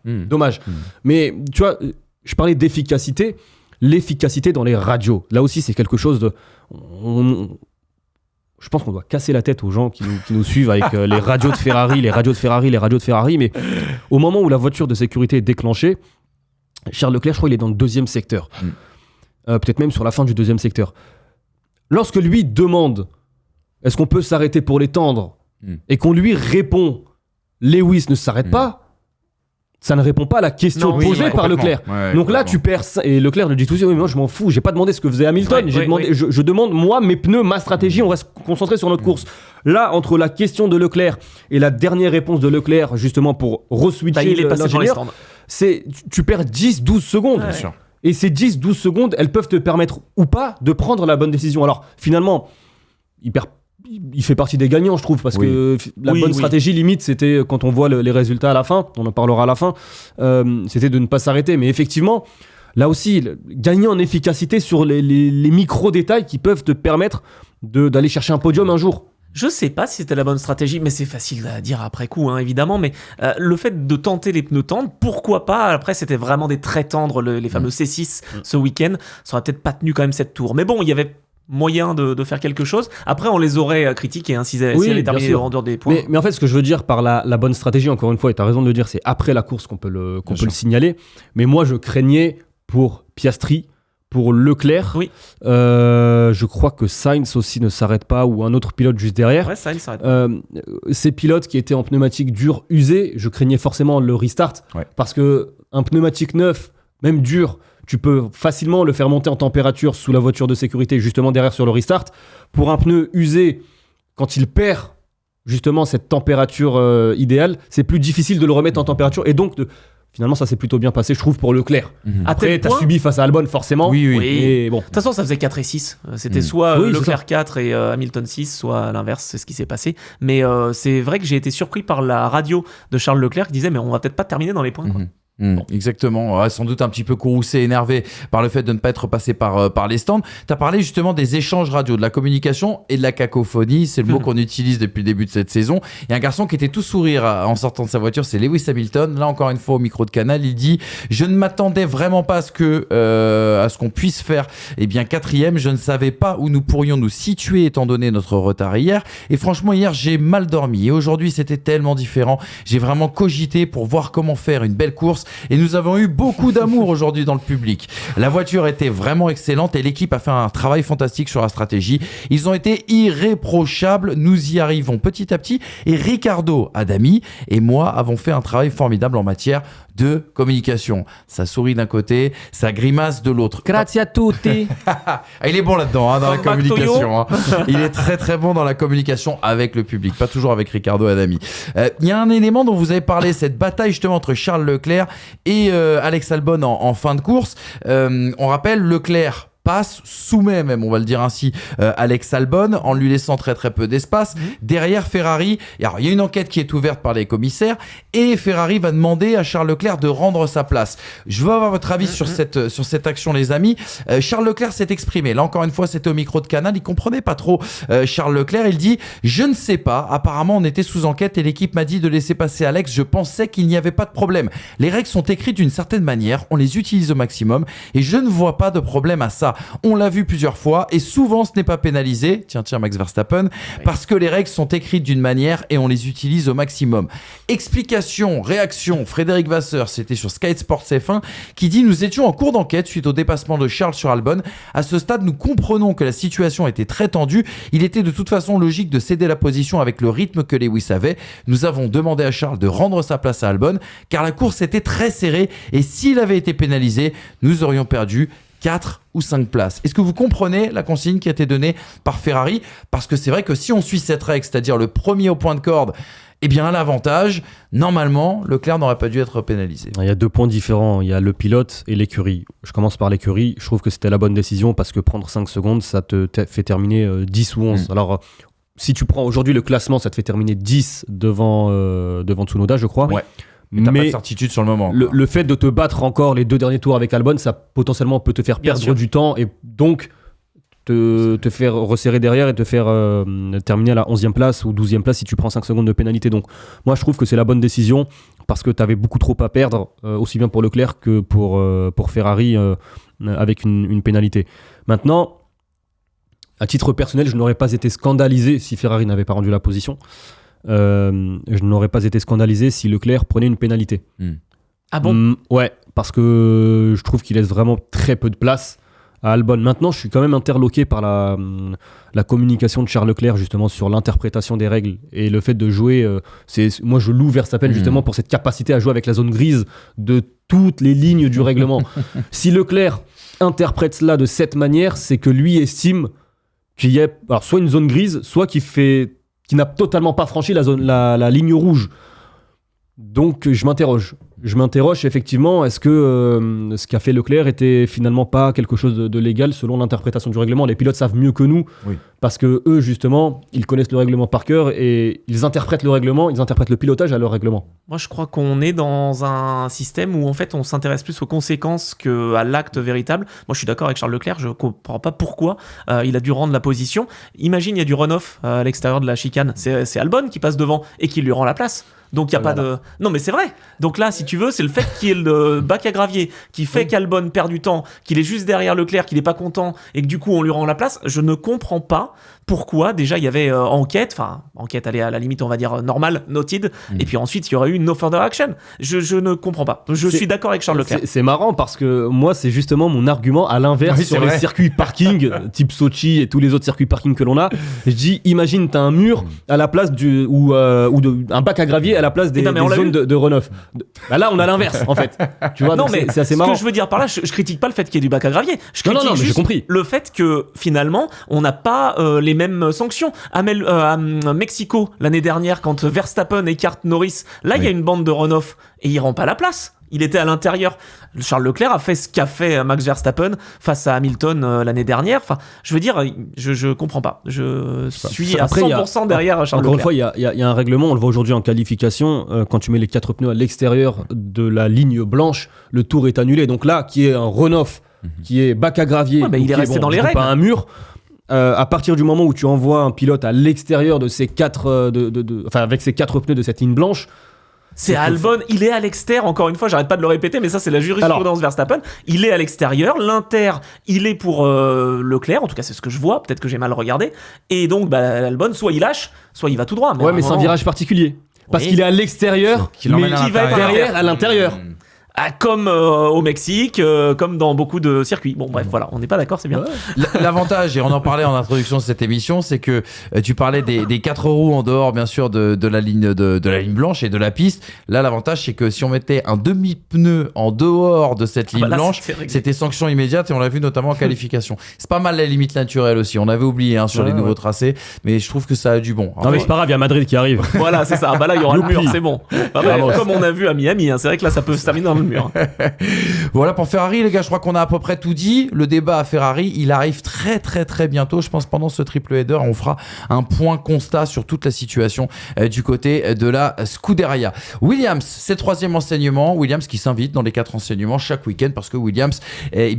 Mais tu vois, je parlais d'efficacité, l'efficacité dans les radios, là aussi c'est quelque chose de... Je pense qu'on doit casser la tête aux gens qui nous suivent avec les radios de Ferrari, mais au moment où la voiture de sécurité est déclenchée, Charles Leclerc, je crois qu'il est dans le 2e secteur. Peut-être même sur la fin du 2e secteur. Lorsque lui demande est-ce qu'on peut s'arrêter pour les tendre, et qu'on lui répond Lewis ne s'arrête pas, ça ne répond pas à la question posée par Leclerc. Donc là tu perds ça, et Leclerc le dit tout de suite, moi je m'en fous, j'ai pas demandé ce que faisait Hamilton, je demande moi mes pneus, ma stratégie, on reste concentré sur notre course. Là, entre la question de Leclerc et la dernière réponse de Leclerc, justement pour re-switcher l'ingénieur, tu perds 10-12 secondes. Bien sûr. Et ces 10-12 secondes, elles peuvent te permettre ou pas de prendre la bonne décision. Alors finalement, il fait partie des gagnants, je trouve, parce que la bonne stratégie limite, c'était quand on voit les résultats à la fin, on en parlera à la fin, c'était de ne pas s'arrêter. Mais effectivement, là aussi, gagner en efficacité sur les micro-détails qui peuvent te permettre d'aller chercher un podium un jour. Je sais pas si c'était la bonne stratégie, mais c'est facile à dire après coup, hein, évidemment. Mais le fait de tenter les pneus tendres, pourquoi pas? Après, c'était vraiment des très tendres, les fameux C6 ce week-end. Ça aurait peut-être pas tenu quand même cette tour. Mais bon, il y avait moyen de faire quelque chose. Après, on les aurait critiqués hein, si elle est terminée en dehors des points. Mais en fait, ce que je veux dire par la bonne stratégie, encore une fois, et tu as raison de le dire, c'est après la course qu'on peut le signaler. Mais moi, je craignais pour Piastri, pour Leclerc. Oui. Je crois que Sainz aussi ne s'arrête pas, ou un autre pilote juste derrière. Ouais, Sainz s'arrête pas. Ces pilotes qui étaient en pneumatique dur usé, je craignais forcément le restart. Ouais. Parce que un pneumatique neuf, même dur, tu peux facilement le faire monter en température sous la voiture de sécurité, justement derrière sur le restart. Pour un pneu usé, quand il perd justement cette température idéale, c'est plus difficile de le remettre en température. Et donc, finalement, ça s'est plutôt bien passé, je trouve, pour Leclerc. Après, t'as subi face à Albon, forcément. Oui. Et bon. De toute façon, ça faisait 4 et 6. C'était soit Leclerc 4 et Hamilton 6, soit à l'inverse, c'est ce qui s'est passé. Mais c'est vrai que j'ai été surpris par la radio de Charles Leclerc qui disait mais on va peut-être pas terminer dans les points. Quoi. Exactement, ouais, sans doute un petit peu courroucé, énervé par le fait de ne pas être passé par les stands. Tu as parlé justement des échanges radio, de la communication et de la cacophonie, c'est le mot qu'on utilise depuis le début de cette saison. Il y a un garçon qui était tout sourire en sortant de sa voiture, c'est Lewis Hamilton. Là encore une fois au micro de Canal, il dit « Je ne m'attendais vraiment pas à ce qu'on puisse faire 4e, je ne savais pas où nous pourrions nous situer étant donné notre retard hier. Et franchement hier j'ai mal dormi et aujourd'hui c'était tellement différent. J'ai vraiment cogité pour voir comment faire une belle course. Et nous avons eu beaucoup d'amour aujourd'hui dans le public. La voiture était vraiment excellente et l'équipe a fait un travail fantastique sur la stratégie. Ils ont été irréprochables. Nous y arrivons petit à petit. Et Ricardo, Adami et moi avons fait un travail formidable en matière de communication. Ça sourit d'un côté, ça grimace de l'autre. Grazie a tutti. Il est bon là-dedans, dans la communication. Il est très très bon dans la communication avec le public, pas toujours avec Ricardo Adami. Il y a un élément dont vous avez parlé, cette bataille justement entre Charles Leclerc et Alex Albon en fin de course. On rappelle, Leclerc passe, soumet même, on va le dire ainsi, Alex Albon en lui laissant très très peu d'espace. Derrière Ferrari, alors il y a une enquête qui est ouverte par les commissaires et Ferrari va demander à Charles Leclerc de rendre sa place. Je veux avoir votre avis sur cette action, les amis. Charles Leclerc s'est exprimé. Là encore une fois, c'était au micro de Canal, il comprenait pas trop Charles Leclerc. Il dit « Je ne sais pas, apparemment on était sous enquête et l'équipe m'a dit de laisser passer Alex. Je pensais qu'il n'y avait pas de problème. Les règles sont écrites d'une certaine manière, on les utilise au maximum et je ne vois pas de problème à ça. On l'a vu plusieurs fois et souvent ce n'est pas pénalisé, tiens Max Verstappen, parce que les règles sont écrites d'une manière et on les utilise au maximum. » Explication, réaction, Frédéric Vasseur, c'était sur Sky Sports F1, qui dit « Nous étions en cours d'enquête suite au dépassement de Charles sur Albon. À ce stade, nous comprenons que la situation était très tendue. Il était de toute façon logique de céder la position avec le rythme que Lewis avait. Nous avons demandé à Charles de rendre sa place à Albon, car la course était très serrée et s'il avait été pénalisé, nous aurions perdu 4 ou 5 places. » Est-ce que vous comprenez la consigne qui a été donnée par Ferrari ? Parce que c'est vrai que si on suit cette règle, c'est-à-dire le premier au point de corde, eh bien à l'avantage, normalement, Leclerc n'aurait pas dû être pénalisé. Il y a 2 points différents, il y a le pilote et l'écurie. Je commence par l'écurie, je trouve que c'était la bonne décision parce que prendre 5 secondes, ça te fait terminer 10 ou 11. Alors, si tu prends aujourd'hui le classement, ça te fait terminer 10 devant Tsunoda, je crois. Ouais. Mais t'as pas de certitude sur le moment. Le fait de te battre encore les 2 derniers tours avec Albon, ça potentiellement peut te faire perdre du temps et donc te faire resserrer derrière et te faire terminer à la 11e place ou 12e place si tu prends 5 secondes de pénalité. Donc moi je trouve que c'est la bonne décision parce que tu avais beaucoup trop à perdre, aussi bien pour Leclerc que pour Ferrari avec une pénalité. Maintenant, à titre personnel, je n'aurais pas été scandalisé si Ferrari n'avait pas rendu la position. Je n'aurais pas été scandalisé si Leclerc prenait une pénalité. Ah bon ? Ouais, parce que je trouve qu'il laisse vraiment très peu de place à Albon. Maintenant, je suis quand même interloqué par la communication de Charles Leclerc justement sur l'interprétation des règles et le fait de jouer. Moi, je loue Verstappen justement pour cette capacité à jouer avec la zone grise de toutes les lignes du règlement. Si Leclerc interprète cela de cette manière, c'est que lui estime qu'il y a alors, soit une zone grise, soit qui n'a totalement pas franchi la ligne rouge. Donc je m'interroge. Je m'interroge effectivement, est-ce que ce qu'a fait Leclerc était finalement pas quelque chose de légal selon l'interprétation du règlement? Les pilotes savent mieux que nous, parce que eux justement, ils connaissent le règlement par cœur et ils interprètent le règlement, ils interprètent le pilotage à leur règlement. Moi, je crois qu'on est dans un système où en fait on s'intéresse plus aux conséquences qu'à l'acte véritable. Moi, je suis d'accord avec Charles Leclerc, je comprends pas pourquoi il a dû rendre la position. Imagine, il y a du run-off à l'extérieur de la chicane, c'est Albon qui passe devant et qui lui rend la place. Donc il y a pas de... Non mais c'est vrai. Donc là, si tu veux, c'est le fait qu'il y ait le bac à gravier qui fait qu'Albon perd du temps, qu'il est juste derrière Leclerc, qu'il est pas content et que du coup on lui rend la place. Je ne comprends pas pourquoi. Déjà il y avait enquête, allez, à la limite on va dire normale, noted, et puis ensuite il y aurait eu no further action. Je ne comprends pas. Je suis d'accord avec Charles Leclerc. C'est marrant parce que moi c'est justement mon argument à l'inverse sur les circuits parking type Sochi et tous les autres circuits parking que l'on a. Je dis imagine t'as un mur à la place un bac à gravier à la place des zones de runoff. Là on a l'inverse en fait. Tu vois, non mais c'est assez marrant. Ce que je veux dire par là, je critique pas le fait qu'il y ait du bac à gravier. Je critique mais juste j'ai compris. le fait que finalement on n'a pas les mêmes sanctions. À Mexico l'année dernière, quand Verstappen écarte Norris, là il y a une bande de runoff et il rend pas la place. Il était à l'intérieur. Charles Leclerc a fait ce qu'a fait Max Verstappen face à Hamilton l'année dernière. Enfin, je veux dire, je comprends pas. Je suis à 100% derrière Charles Leclerc. Encore une fois, il y a un règlement, on le voit aujourd'hui en qualification, quand tu mets les 4 pneus à l'extérieur de la ligne blanche, le tour est annulé. Donc là, qui est un runoff, qui est bac à gravier, il est resté dans les règles. Pas un mur. À partir du moment où tu envoies un pilote à l'extérieur de ces avec ces 4 pneus de cette ligne blanche, c'est Albon, il est à l'extérieur, encore une fois, j'arrête pas de le répéter, mais ça c'est la jurisprudence Verstappen. Il est à l'extérieur, l'Inter, il est pour Leclerc, en tout cas c'est ce que je vois, peut-être que j'ai mal regardé. Et donc Albon, soit il lâche, soit il va tout droit. Mais c'est un virage particulier. Parce qu'il est à l'extérieur, mais qui va être derrière à l'intérieur. Comme au Mexique, comme dans beaucoup de circuits. Bon bref, voilà, on n'est pas d'accord, c'est bien. L'avantage, et on en parlait en introduction de cette émission, c'est que tu parlais des 4 roues en dehors bien sûr de la ligne de la ligne blanche et de la piste. Là l'avantage c'est que si on mettait un demi-pneu en dehors de cette ligne blanche, c'était sanction immédiate, et on l'a vu notamment en qualification. C'est pas mal la limite naturelle aussi, on avait oublié sur les nouveaux tracés, mais je trouve que ça a du bon. Non mais c'est pas grave, il y a Madrid qui arrive. Voilà, c'est ça. Là il y aura le mur, c'est bon. Comme on a vu à Miami, c'est vrai que là ça peut se terminer dans le mur. Voilà pour Ferrari, les gars, je crois qu'on a à peu près tout dit. Le débat à Ferrari, il arrive très très très bientôt. Je pense pendant ce triple header, on fera un point constat sur toute la situation du côté de la Scuderia. Williams, c'est le 3e enseignement. Williams qui s'invite dans les 4 enseignements chaque week-end parce que Williams est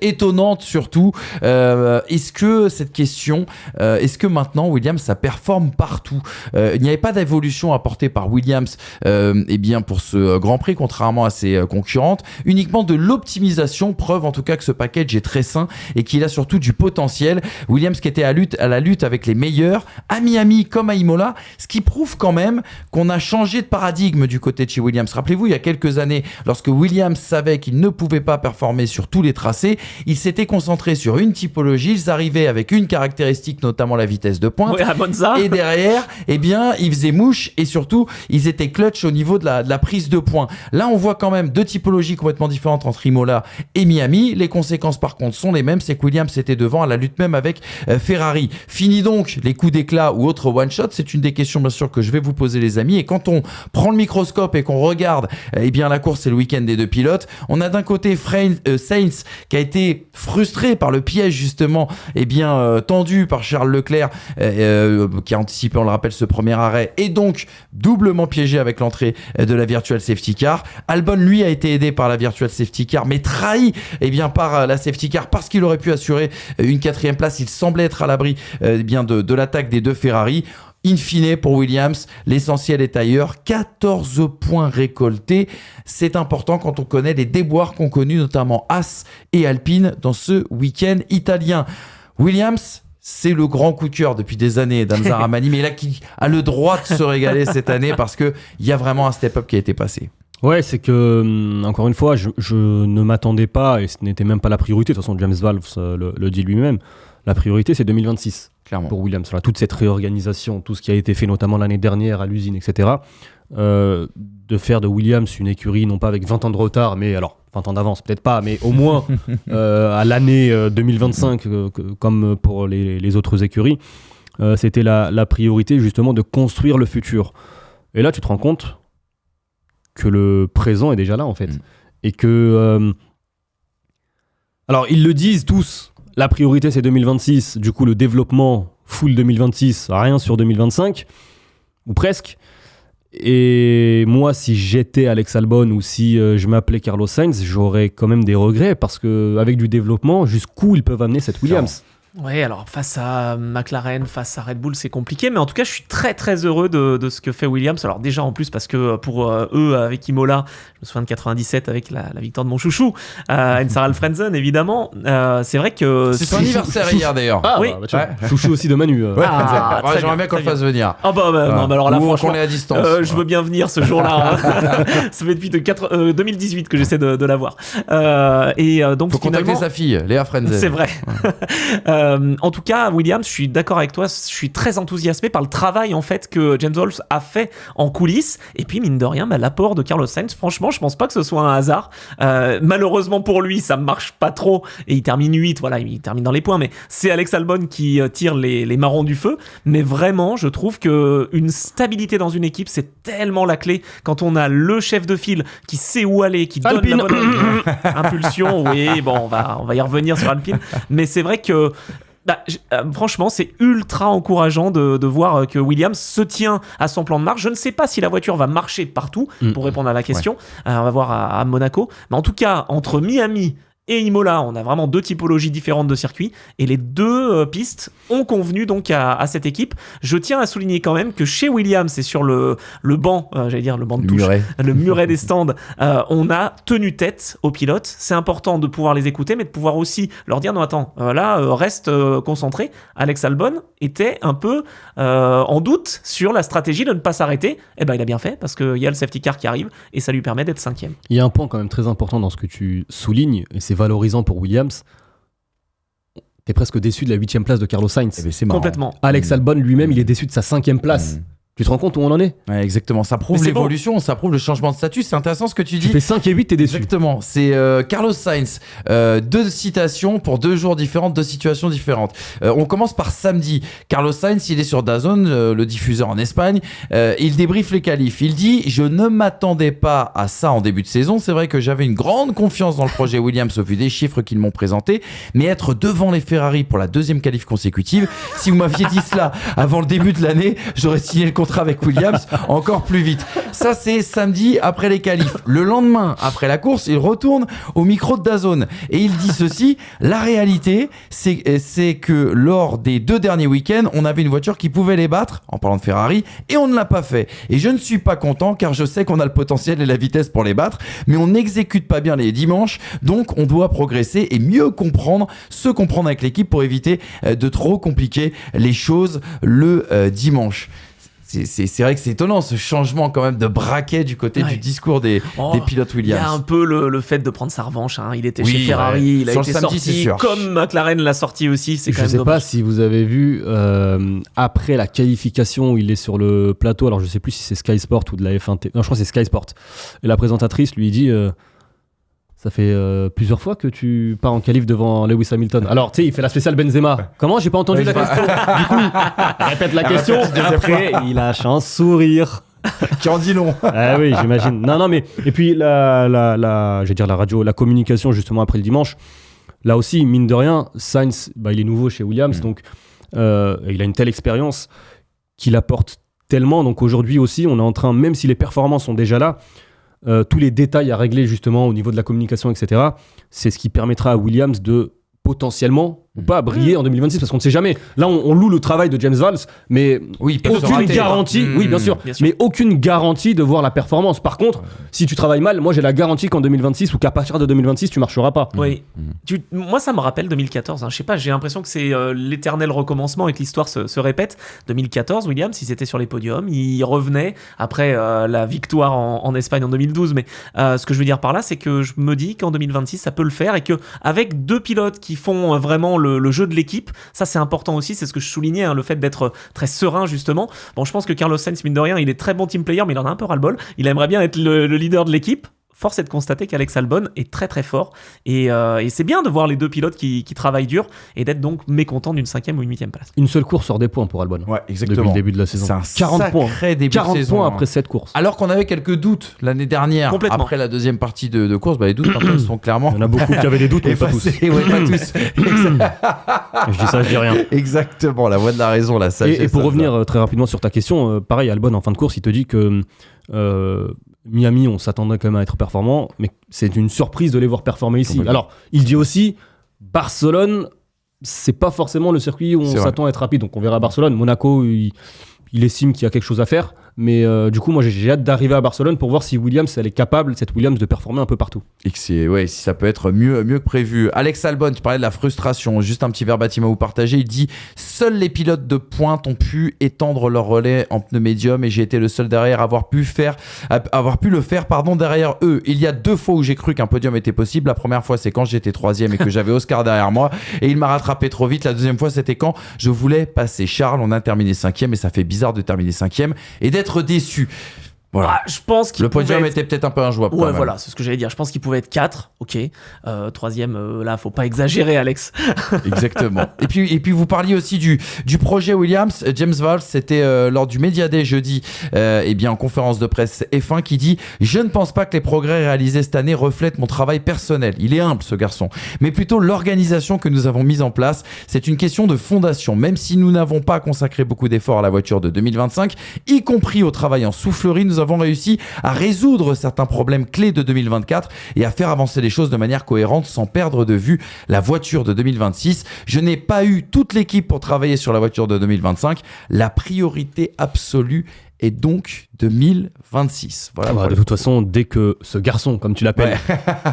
étonnante surtout. Est-ce que cette question, est-ce que maintenant Williams ça performe partout? Il n'y avait pas d'évolution apportée par Williams pour ce Grand Prix, contrairement à ses concurrentes, uniquement de l'optimisation, preuve en tout cas que ce package est très sain et qu'il a surtout du potentiel. Williams qui était à la lutte avec les meilleurs, à Miami comme à Imola, ce qui prouve quand même qu'on a changé de paradigme du côté de chez Williams. Rappelez-vous, il y a quelques années, lorsque Williams savait qu'il ne pouvait pas performer sur tous les tracés, ils s'étaient concentrés sur une typologie, ils arrivaient avec une caractéristique, notamment la vitesse de pointe, à Monza. Et derrière, ils faisaient mouche et surtout, ils étaient clutch au niveau de la prise de points. Là, on voit quand même 2 typologies complètement différentes entre Imola et Miami. Les conséquences, par contre, sont les mêmes. C'est que Williams était devant à la lutte même avec Ferrari. Fini donc les coups d'éclat ou autres one-shot. C'est une des questions, bien sûr, que je vais vous poser, les amis. Et quand on prend le microscope et qu'on regarde la course et le week-end des 2 pilotes, on a d'un côté Sainz qui a été frustré par le piège, justement, tendu par Charles Leclerc, qui a anticipé, on le rappelle, ce premier arrêt, et donc doublement piégé avec l'entrée de la virtual safety car. Albon, lui, a été aidé par la virtual safety car, mais trahi par la safety car parce qu'il aurait pu assurer une 4e place. Il semblait être à l'abri de l'attaque des 2 Ferrari. In fine, pour Williams, l'essentiel est ailleurs. 14 points récoltés. C'est important quand on connaît les déboires qu'ont connus notamment Haas et Alpine dans ce week-end italien. Williams, c'est le grand coup de cœur depuis des années d'Hamza Ramani, mais là qui a le droit de se régaler cette année parce qu'il y a vraiment un step-up qui a été passé. Ouais, c'est que, encore une fois, je ne m'attendais pas, et ce n'était même pas la priorité, de toute façon James Valve le dit lui-même, la priorité c'est 2026. Clairement. Pour Williams. Voilà, toute cette réorganisation, tout ce qui a été fait notamment l'année dernière à l'usine, etc. De faire de Williams une écurie, non pas avec 20 ans de retard, mais alors 20 ans d'avance, peut-être pas, mais au moins à l'année 2025, comme pour les autres écuries, c'était la priorité justement de construire le futur. Et là, tu te rends compte que le présent est déjà là en fait. Et que... Alors ils le disent tous, la priorité c'est 2026, du coup le développement full 2026, rien sur 2025, ou presque. Et moi, si j'étais Alex Albon ou si je m'appelais Carlos Sainz, j'aurais quand même des regrets parce qu'avec du développement, jusqu'où ils peuvent amener cette Williams? Ouais, alors face à McLaren, face à Red Bull, c'est compliqué, mais en tout cas, je suis très très heureux de ce que fait Williams. Alors déjà en plus parce que pour eux avec Imola, je me souviens de 97 avec la victoire de mon chouchou, Ensar Alfredson évidemment. C'est vrai que c'est son anniversaire hier d'ailleurs. Ah oui. bah, tu vois, chouchou aussi de Manu. Ouais, très j'aimerais bien qu'on très le fasse venir. Ah bah, non, bah alors là Ou franchement, qu'on est à distance. je veux bien venir ce jour-là. Ça fait depuis 2018 que j'essaie de l'avoir. Donc faut contacter finalement, sa fille, Léa Frenzel. c'est vrai. En tout cas, Williams, je suis d'accord avec toi, je suis très enthousiasmé par le travail en fait que James Wolfe a fait en coulisses, et puis mine de rien, l'apport de Carlos Sainz, franchement, je pense pas que ce soit un hasard. Malheureusement pour lui, ça marche pas trop, et il termine 8, voilà, il termine dans les points, mais c'est Alex Albon qui tire les marrons du feu, mais vraiment, je trouve que une stabilité dans une équipe, c'est tellement la clé quand on a le chef de file qui sait où aller, qui donne Alpine. la bonne impulsion, oui, bon, on va y revenir sur Alpine, mais c'est vrai que franchement, c'est ultra encourageant de voir que Williams se tient à son plan de marche. Je ne sais pas si la voiture va marcher partout, pour répondre à la question. On va voir à Monaco. Mais en tout cas, entre Miami et Imola, on a vraiment deux typologies différentes de circuits, et les deux pistes ont convenu donc à cette équipe. Je tiens à souligner quand même que chez Williams et sur le banc, j'allais dire le banc de touche, le muret des stands, on a tenu tête aux pilotes. C'est important de pouvoir les écouter, mais de pouvoir aussi leur dire non attends, reste concentré. Alex Albon était un peu en doute sur la stratégie de ne pas s'arrêter. Et ben il a bien fait parce qu'il y a le safety car qui arrive et ça lui permet d'être 5e. Il y a un point quand même très important dans ce que tu soulignes, et c'est valorisant pour Williams. T'es presque déçu de la 8e place de Carlos Sainz. C'est marrant. Complètement. Alex Albon lui-même, il est déçu de sa 5e place. Tu te rends compte où on en est? Ouais, exactement, ça prouve Mais c'est l'évolution, ça prouve le changement de statut. C'est intéressant ce que tu dis. Tu fais 5 et 8, t'es déçu. Exactement, c'est Carlos Sainz, deux citations pour 2 jours différentes, 2 situations différentes. On commence par samedi. Carlos Sainz, il est sur DAZN, le diffuseur en Espagne. Il débriefe les qualifs. Il dit: je ne m'attendais pas à ça en début de saison. C'est vrai que j'avais une grande confiance dans le projet Williams au vu des chiffres qu'ils m'ont présentés, mais être devant les Ferrari pour la 2e qualif consécutive, si vous m'aviez dit cela avant le début de l'année, j'aurais signé le contrat avec Williams encore plus vite. Ça, c'est samedi après les qualifs. Le lendemain, après la course, il retourne au micro de DAZN et il dit ceci: la réalité, c'est que lors des 2 derniers week-ends, on avait une voiture qui pouvait les battre, en parlant de Ferrari, et on ne l'a pas fait. Et je ne suis pas content car je sais qu'on a le potentiel et la vitesse pour les battre, mais on n'exécute pas bien les dimanches, donc on doit progresser et mieux se comprendre avec l'équipe pour éviter de trop compliquer les choses le dimanche. C'est vrai que c'est étonnant ce changement quand même de braquet du côté du discours des pilotes Williams. Il y a un peu le fait de prendre sa revanche. Il était Oui, chez Ferrari, il a sur été le samedi, sorti c'est sûr. comme McLaren l'a sorti aussi. C'est quand Je même sais dommage. pas si vous avez vu après la qualification où il est sur le plateau, alors je sais plus si c'est Sky Sport ou de la F1 non, je crois que c'est Sky Sport, et la présentatrice lui dit ça fait plusieurs fois que tu pars en qualif devant Lewis Hamilton. Alors, tu sais, il fait la spéciale Benzema. Comment? J'ai pas entendu la question. Du coup, il répète la question. Après, il lâche un sourire. Qui en dit long. Ah oui, j'imagine. Non, mais... Et puis, je vais dire la radio, la communication, justement, après le dimanche. Là aussi, mine de rien, Sainz, il est nouveau chez Williams, donc il a une telle expérience qu'il apporte tellement. Donc aujourd'hui aussi, on est en train, même si les performances sont déjà là, tous les détails à régler justement au niveau de la communication, etc. C'est ce qui permettra à Williams de potentiellement ou pas briller en 2026, parce qu'on ne sait jamais. Là, on loue le travail de James Valls, mais Oui, ils peuvent se aucune rater, garantie, quoi. oui bien sûr, mais aucune garantie de voir la performance. Par contre, si tu travailles mal, moi j'ai la garantie qu'en 2026 ou qu'à partir de 2026 tu marcheras pas. Oui. Moi, ça me rappelle 2014. Je sais pas, j'ai l'impression que c'est l'éternel recommencement et que l'histoire se répète. 2014, Williams, ils étaient sur les podiums, ils revenaient après la victoire en Espagne en 2012. Mais ce que je veux dire par là, c'est que je me dis qu'en 2026, ça peut le faire et que avec 2 pilotes qui font vraiment le jeu de l'équipe, ça c'est important aussi. C'est ce que je soulignais, le fait d'être très serein justement. Bon, je pense que Carlos Sainz, mine de rien, il est très bon team player, mais il en a un peu ras-le-bol. Il aimerait bien être le leader de l'équipe. force est de constater qu'Alex Albon est très très fort et c'est bien de voir les deux pilotes qui travaillent dur et d'être donc mécontents d'une 5e ou une 8e place. Une seule course hors des points pour Albon. Ouais, exactement. Depuis le début de la saison. C'est un 40 points. sacré début 40 de saison. points après 7 courses. Alors qu'on avait quelques doutes l'année dernière, Complètement. après la deuxième partie de course, les doutes maintenant ils sont clairement Il y en a beaucoup qui avaient des doutes, mais pas tous. effacés. Ouais, pas tous. Je dis ça, je dis rien. Exactement, la voix de la raison, la sagesse. Et pour revenir très rapidement sur ta question, pareil, Albon en fin de course, il te dit que Miami, on s'attendait quand même à être performant, mais c'est une surprise de les voir performer ici. Complètement. Alors, il dit aussi, Barcelone, c'est pas forcément le circuit où on C'est s'attend à être rapide. Donc on verra à Barcelone. Monaco, il estime qu'il y a quelque chose à faire. Mais du coup, moi, j'ai hâte d'arriver à Barcelone pour voir si Williams, elle est capable, cette Williams, de performer un peu partout. Et que si ça peut être mieux que prévu. Alex Albon, tu parlais de la frustration. Juste un petit verbatim à vous partager. Il dit « Seuls les pilotes de pointe ont pu étendre leur relais en pneu médium et j'ai été le seul derrière à avoir pu le faire derrière eux. Il y a 2 fois où j'ai cru qu'un podium était possible. La première fois, c'est quand j'étais 3e et que j'avais Oscar derrière moi et il m'a rattrapé trop vite. La deuxième fois, c'était quand je voulais passer Charles. On a terminé 5e et ça fait bizarre de terminer 5e et d'être déçu. » Voilà. Je pense qu'il Le podium pouvait était peut-être un peu injouable. Ouais, quand même. voilà, c'est ce que j'allais dire. Je pense qu'il pouvait être 4, ok. 3e, là, faut pas exagérer, Alex. Exactement. Et puis vous parliez aussi du projet Williams. James Vowles, c'était lors du Media Day jeudi, en conférence de presse F1, qui dit « Je ne pense pas que les progrès réalisés cette année reflètent mon travail personnel. » Il est humble, ce garçon. Mais plutôt l'organisation que nous avons mise en place. C'est une question de fondation. Même si nous n'avons pas consacré beaucoup d'efforts à la voiture de 2025, y compris au travail en soufflerie, nous avons réussi à résoudre certains problèmes clés de 2024 et à faire avancer les choses de manière cohérente sans perdre de vue la voiture de 2026. Je n'ai pas eu toute l'équipe pour travailler sur la voiture de 2025. La priorité absolue est donc 2026. Voilà. De toute façon, dès que ce garçon, comme tu l'appelles,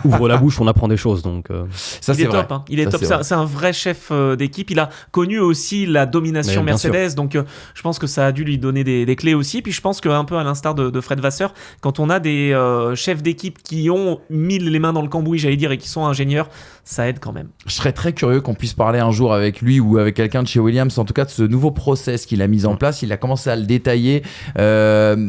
ouvre la bouche, on apprend des choses. Donc, Ça, il c'est est vrai. top, hein. Il est Ça, top. c'est vrai. C'est un vrai chef d'équipe. Il a connu aussi la domination Mais bien Mercedes, donc je pense que ça a dû lui donner des clés aussi. Puis je pense qu'un peu à l'instar de Fred Vasseur, quand on a des chefs d'équipe qui ont mis les mains dans le cambouis, j'allais dire, et qui sont ingénieurs, ça aide quand même. Je serais très curieux qu'on puisse parler un jour avec lui ou avec quelqu'un de chez Williams, en tout cas de ce nouveau process qu'il a mis en place. Il a commencé à le détailler.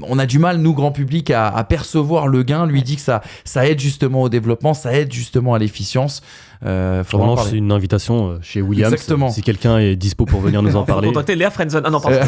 On a du mal, nous, grand public, à percevoir le gain. Lui dit que ça aide justement au développement, ça aide justement à l'efficience. on lance une invitation chez Williams. Exactement. Si quelqu'un est dispo pour venir nous en Faut parler. contacter Léa Frenzon. Ah non, pardon.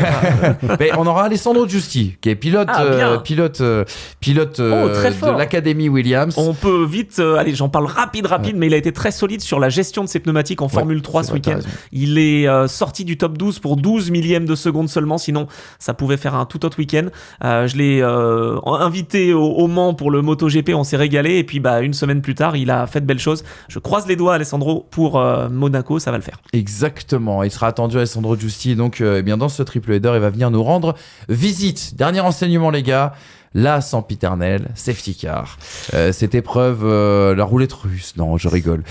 Mais on aura Alessandro Giusti, qui est pilote, bien. pilote très fort. de l'Académie Williams. On peut vite, allez, j'en parle rapide, mais il a été très solide sur la gestion de ses pneumatiques en Formule 3 ce week-end. Il est sorti du top 12 pour 12 millièmes de seconde seulement, sinon ça pouvait faire un tout autre week-end. Je l'ai invité au Mans pour le MotoGP, on s'est régalé, et puis une semaine plus tard, il a fait de belles choses. Je croise les doigts, Alessandro, pour Monaco, ça va le faire. Exactement, il sera attendu Alessandro Giusti, donc dans ce triple header, il va venir nous rendre visite. Dernier renseignement, les gars. La sempiternelle safety car. Cette épreuve, la roulette russe. Non, je rigole.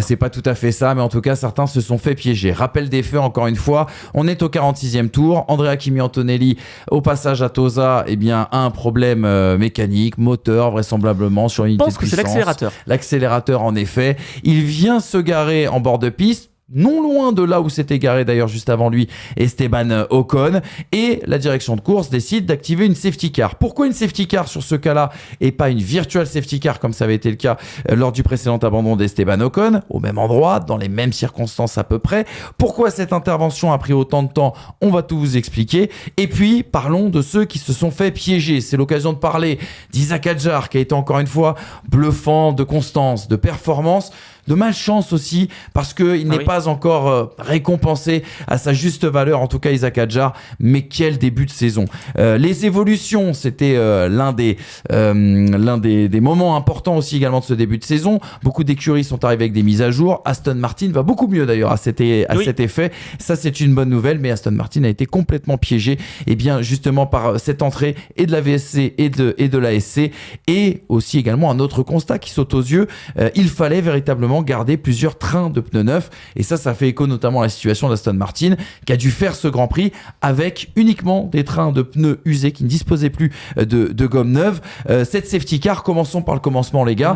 C'est pas tout à fait ça, mais en tout cas, certains se sont fait piéger. Rappel des faits, encore une fois. On est au 46e tour. Andrea Kimi Antonelli, au passage à Tosa, a un problème mécanique, moteur, vraisemblablement, sur une unité de puissance. Je pense que c'est l'accélérateur. L'accélérateur, en effet. Il vient se garer en bord de piste. Non loin de là où s'était garé d'ailleurs juste avant lui Esteban Ocon, et la direction de course décide d'activer une safety car. Pourquoi une safety car sur ce cas-là et pas une virtual safety car comme ça avait été le cas lors du précédent abandon d'Esteban Ocon, au même endroit, dans les mêmes circonstances à peu près? Pourquoi cette intervention a pris autant de temps? On va tout vous expliquer. Et puis parlons de ceux qui se sont fait piéger. C'est l'occasion de parler d'Isaac Hadjar, qui a été encore une fois bluffant, de constance, de performance, de malchance aussi, parce qu'il n'est pas encore récompensé à sa juste valeur, en tout cas Isaac Hadjar. Mais quel début de saison. Les évolutions, c'était l'un des moments importants aussi également de ce début de saison. Beaucoup d'écuries sont arrivées avec des mises à jour. Aston Martin va beaucoup mieux d'ailleurs à cet effet. Ça, c'est une bonne nouvelle, mais Aston Martin a été complètement piégé, justement par cette entrée et de la VSC et de la SC, et aussi également un autre constat qui saute aux yeux. Il fallait véritablement garder plusieurs trains de pneus neufs, et ça fait écho notamment à la situation d'Aston Martin, qui a dû faire ce Grand Prix avec uniquement des trains de pneus usés, qui ne disposaient plus de gomme neuve. Cette safety car, commençons par le commencement, les gars.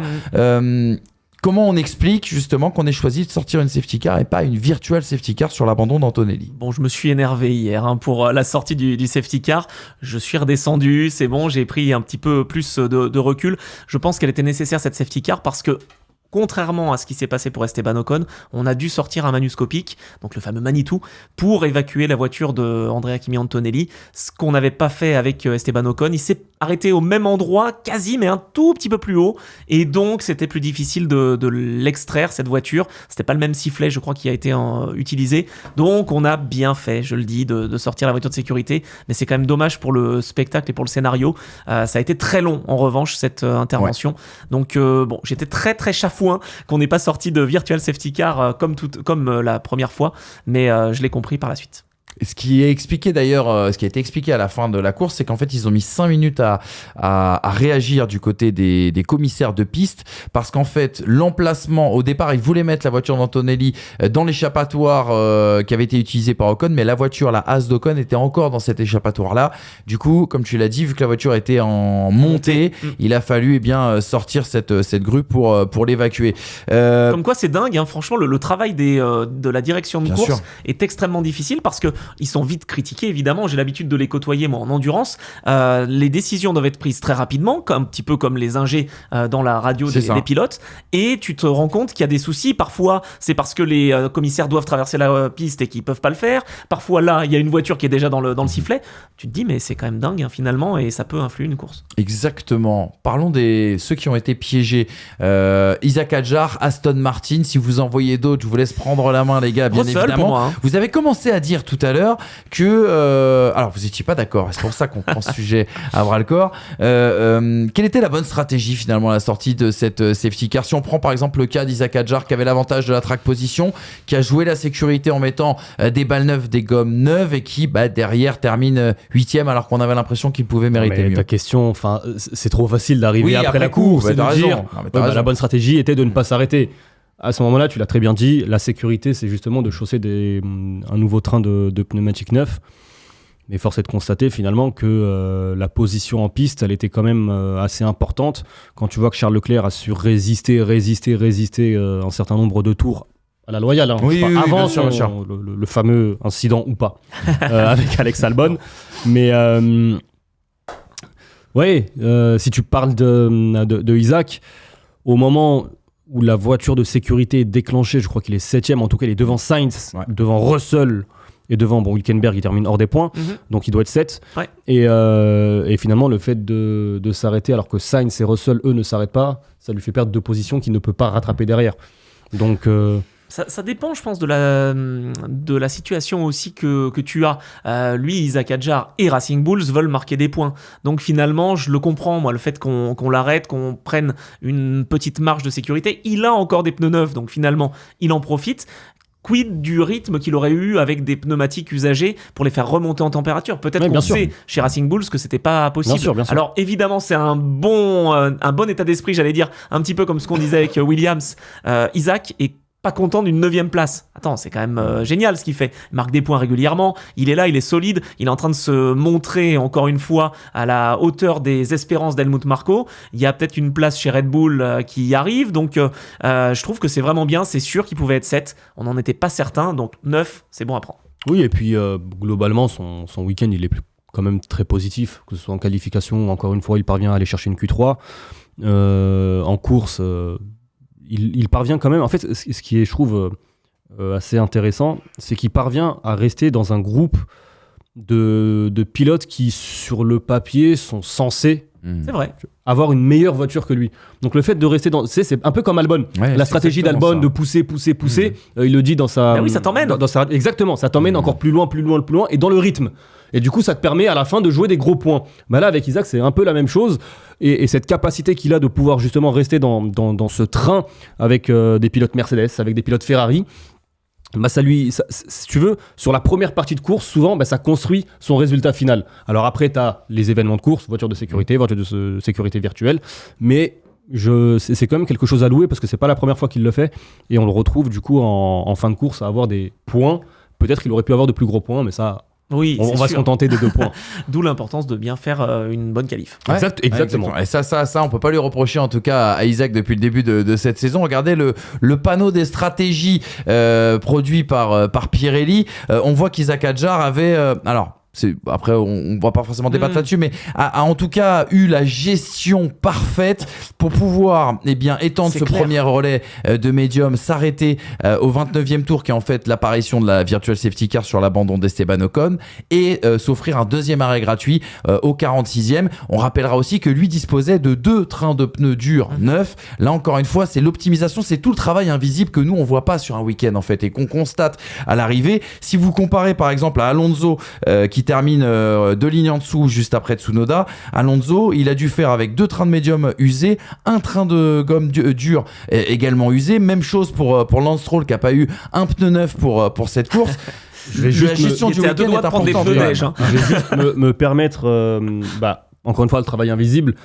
Comment on explique justement qu'on ait choisi de sortir une safety car et pas une virtual safety car sur l'abandon d'Antonelli? Bon, je me suis énervé hier pour la sortie du safety car. Je suis redescendu, c'est bon, j'ai pris un petit peu plus de recul. Je pense qu'elle était nécessaire cette safety car parce que contrairement à ce qui s'est passé pour Esteban Ocon, on a dû sortir un manuscopique, donc le fameux Manitou, pour évacuer la voiture de Andrea Kimi Antonelli, ce qu'on n'avait pas fait avec Esteban Ocon. Il s'est arrêté au même endroit, quasi, mais un tout petit peu plus haut, et donc c'était plus difficile de l'extraire, cette voiture. C'était pas le même sifflet, je crois, qui a été utilisé. Donc on a bien fait, je le dis, de sortir la voiture de sécurité, mais c'est quand même dommage pour le spectacle et pour le scénario. Ça a été très long, en revanche, cette intervention. Ouais. Donc bon, j'étais très très chafouin qu'on n'ait pas sorti de Virtual Safety Car comme la première fois, mais je l'ai compris par la suite. Ce qui est expliqué d'ailleurs, ce qui a été expliqué à la fin de la course, c'est qu'en fait ils ont mis 5 minutes à réagir du côté des commissaires de piste, parce qu'en fait l'emplacement, au départ ils voulaient mettre la voiture d'Antonelli dans l'échappatoire qui avait été utilisé par Ocon, mais la voiture, la Haas d'Ocon, était encore dans cet échappatoire là. Du coup, comme tu l'as dit, vu que la voiture était en montée, il a fallu sortir cette grue pour l'évacuer. Comme quoi c'est dingue, hein, franchement le travail de la direction de course est extrêmement difficile, parce que ils sont vite critiqués, évidemment. J'ai l'habitude de les côtoyer, moi, en endurance. Les décisions doivent être prises très rapidement, un petit peu comme les ingés dans la radio des pilotes. Et tu te rends compte qu'il y a des soucis. Parfois, c'est parce que les commissaires doivent traverser la piste et qu'ils peuvent pas le faire. Parfois, là, il y a une voiture qui est déjà dans le sifflet. Tu te dis, mais c'est quand même dingue, hein, finalement, et ça peut influer une course. Exactement. Parlons de ceux qui ont été piégés. Isaac Hadjar, Aston Martin. Si vous en voyez d'autres, je vous laisse prendre la main, les gars, bien Russell, évidemment. pour moi, hein. Vous avez commencé à dire tout à l'heure que alors vous étiez pas d'accord, c'est pour ça qu'on prend ce sujet à bras le corps. Quelle était la bonne stratégie finalement à la sortie de cette safety car? Si on prend par exemple le cas d'Isaac Hadjar, qui avait l'avantage de la track position, qui a joué la sécurité en mettant des balles neuves, des gommes neuves, et qui derrière termine 8ème alors qu'on avait l'impression qu'il pouvait mériter mieux. Ta question, c'est trop facile d'arriver après la course, c'est de dire la bonne stratégie était de ne pas s'arrêter. À ce moment-là, tu l'as très bien dit, la sécurité, c'est justement de chausser un nouveau train de pneumatiques neufs. Mais force est de constater finalement que la position en piste, elle était quand même assez importante. Quand tu vois que Charles Leclerc a su résister un certain nombre de tours à la loyale, hein, avant le fameux incident ou pas, avec Alex Albon. Mais si tu parles de Isaac, au moment où la voiture de sécurité est déclenchée, je crois qu'il est 7ème, en tout cas il est devant Sainz, devant Russell et devant Hülkenberg, il termine hors des points, donc il doit être 7. Ouais. Et finalement le fait de s'arrêter alors que Sainz et Russell, eux, ne s'arrêtent pas, ça lui fait perdre 2 positions qu'il ne peut pas rattraper derrière. Donc... Ça dépend, je pense, de la situation aussi que tu as. Lui, Isaac Hadjar et Racing Bulls veulent marquer des points. Donc finalement, je le comprends, moi, le fait qu'on l'arrête, qu'on prenne une petite marge de sécurité. Il a encore des pneus neufs, donc finalement, il en profite. Quid du rythme qu'il aurait eu avec des pneumatiques usagés pour les faire remonter en température? Peut-être qu'on sait chez Racing Bulls que c'était pas possible. Bien sûr. Alors évidemment, c'est un bon état d'esprit, j'allais dire, un petit peu comme ce qu'on disait avec Williams. Isaac est pas content d'une 9e place. Attends, c'est quand même génial ce qu'il fait. Il marque des points régulièrement, il est là, il est solide, il est en train de se montrer encore une fois à la hauteur des espérances d'Helmut Marko. Il y a peut-être une place chez Red Bull qui y arrive, donc je trouve que c'est vraiment bien. C'est sûr qu'il pouvait être 7, on n'en était pas certain, donc 9, c'est bon à prendre. Oui, et puis globalement, son week-end, il est quand même très positif, que ce soit en qualification, encore une fois, il parvient à aller chercher une Q3. En course... Il parvient quand même, en fait, ce qui est, je trouve, assez intéressant, c'est qu'il parvient à rester dans un groupe de pilotes qui, sur le papier, sont censés c'est vrai. avoir une meilleure voiture que lui. Donc le fait de rester dans... C'est un peu comme Albon. La stratégie d'Albon de pousser. Il le dit dans sa... Ben oui, ça t'emmène. Exactement, ça t'emmène encore plus loin, et dans le rythme. Et du coup, ça te permet à la fin de jouer des gros points. Là, avec Isaac, c'est un peu la même chose. Et cette capacité qu'il a de pouvoir justement rester dans ce train avec des pilotes Mercedes, avec des pilotes Ferrari, si tu veux, sur la première partie de course, souvent, ça construit son résultat final. Alors après, tu as les événements de course, voiture de sécurité virtuelle, mais c'est quand même quelque chose à louer parce que c'est pas la première fois qu'il le fait. Et on le retrouve du coup en fin de course à avoir des points. Peut-être qu'il aurait pu avoir de plus gros points, mais ça... Oui, On va se contenter des 2 points. D'où l'importance de bien faire une bonne qualif. Ouais, Exactement. Et ça, on peut pas lui reprocher en tout cas à Isaac depuis le début de cette saison. Regardez le panneau des stratégies produit par Pirelli. On voit qu'Isaac Hadjar avait après, on va pas forcément débattre là-dessus, mais a en tout cas eu la gestion parfaite pour pouvoir étendre ce premier relais de médium, s'arrêter au 29e tour, qui est en fait l'apparition de la Virtual Safety Car sur l'abandon d'Esteban Ocon, et s'offrir un deuxième arrêt gratuit au 46e. On rappellera aussi que lui disposait de 2 trains de pneus durs neufs. Là encore une fois, c'est l'optimisation, c'est tout le travail invisible que nous on voit pas sur un week-end en fait, et qu'on constate à l'arrivée. Si vous comparez par exemple à Alonso qui termine 2 lignes en dessous juste après Tsunoda, Alonso il a dû faire avec 2 trains de médium usés, un train de gomme dur également usé. Même chose pour Lance Stroll qui a pas eu un pneu neuf pour cette course. La gestion du week-end est importante. Je vais juste me permettre, encore une fois, le travail invisible.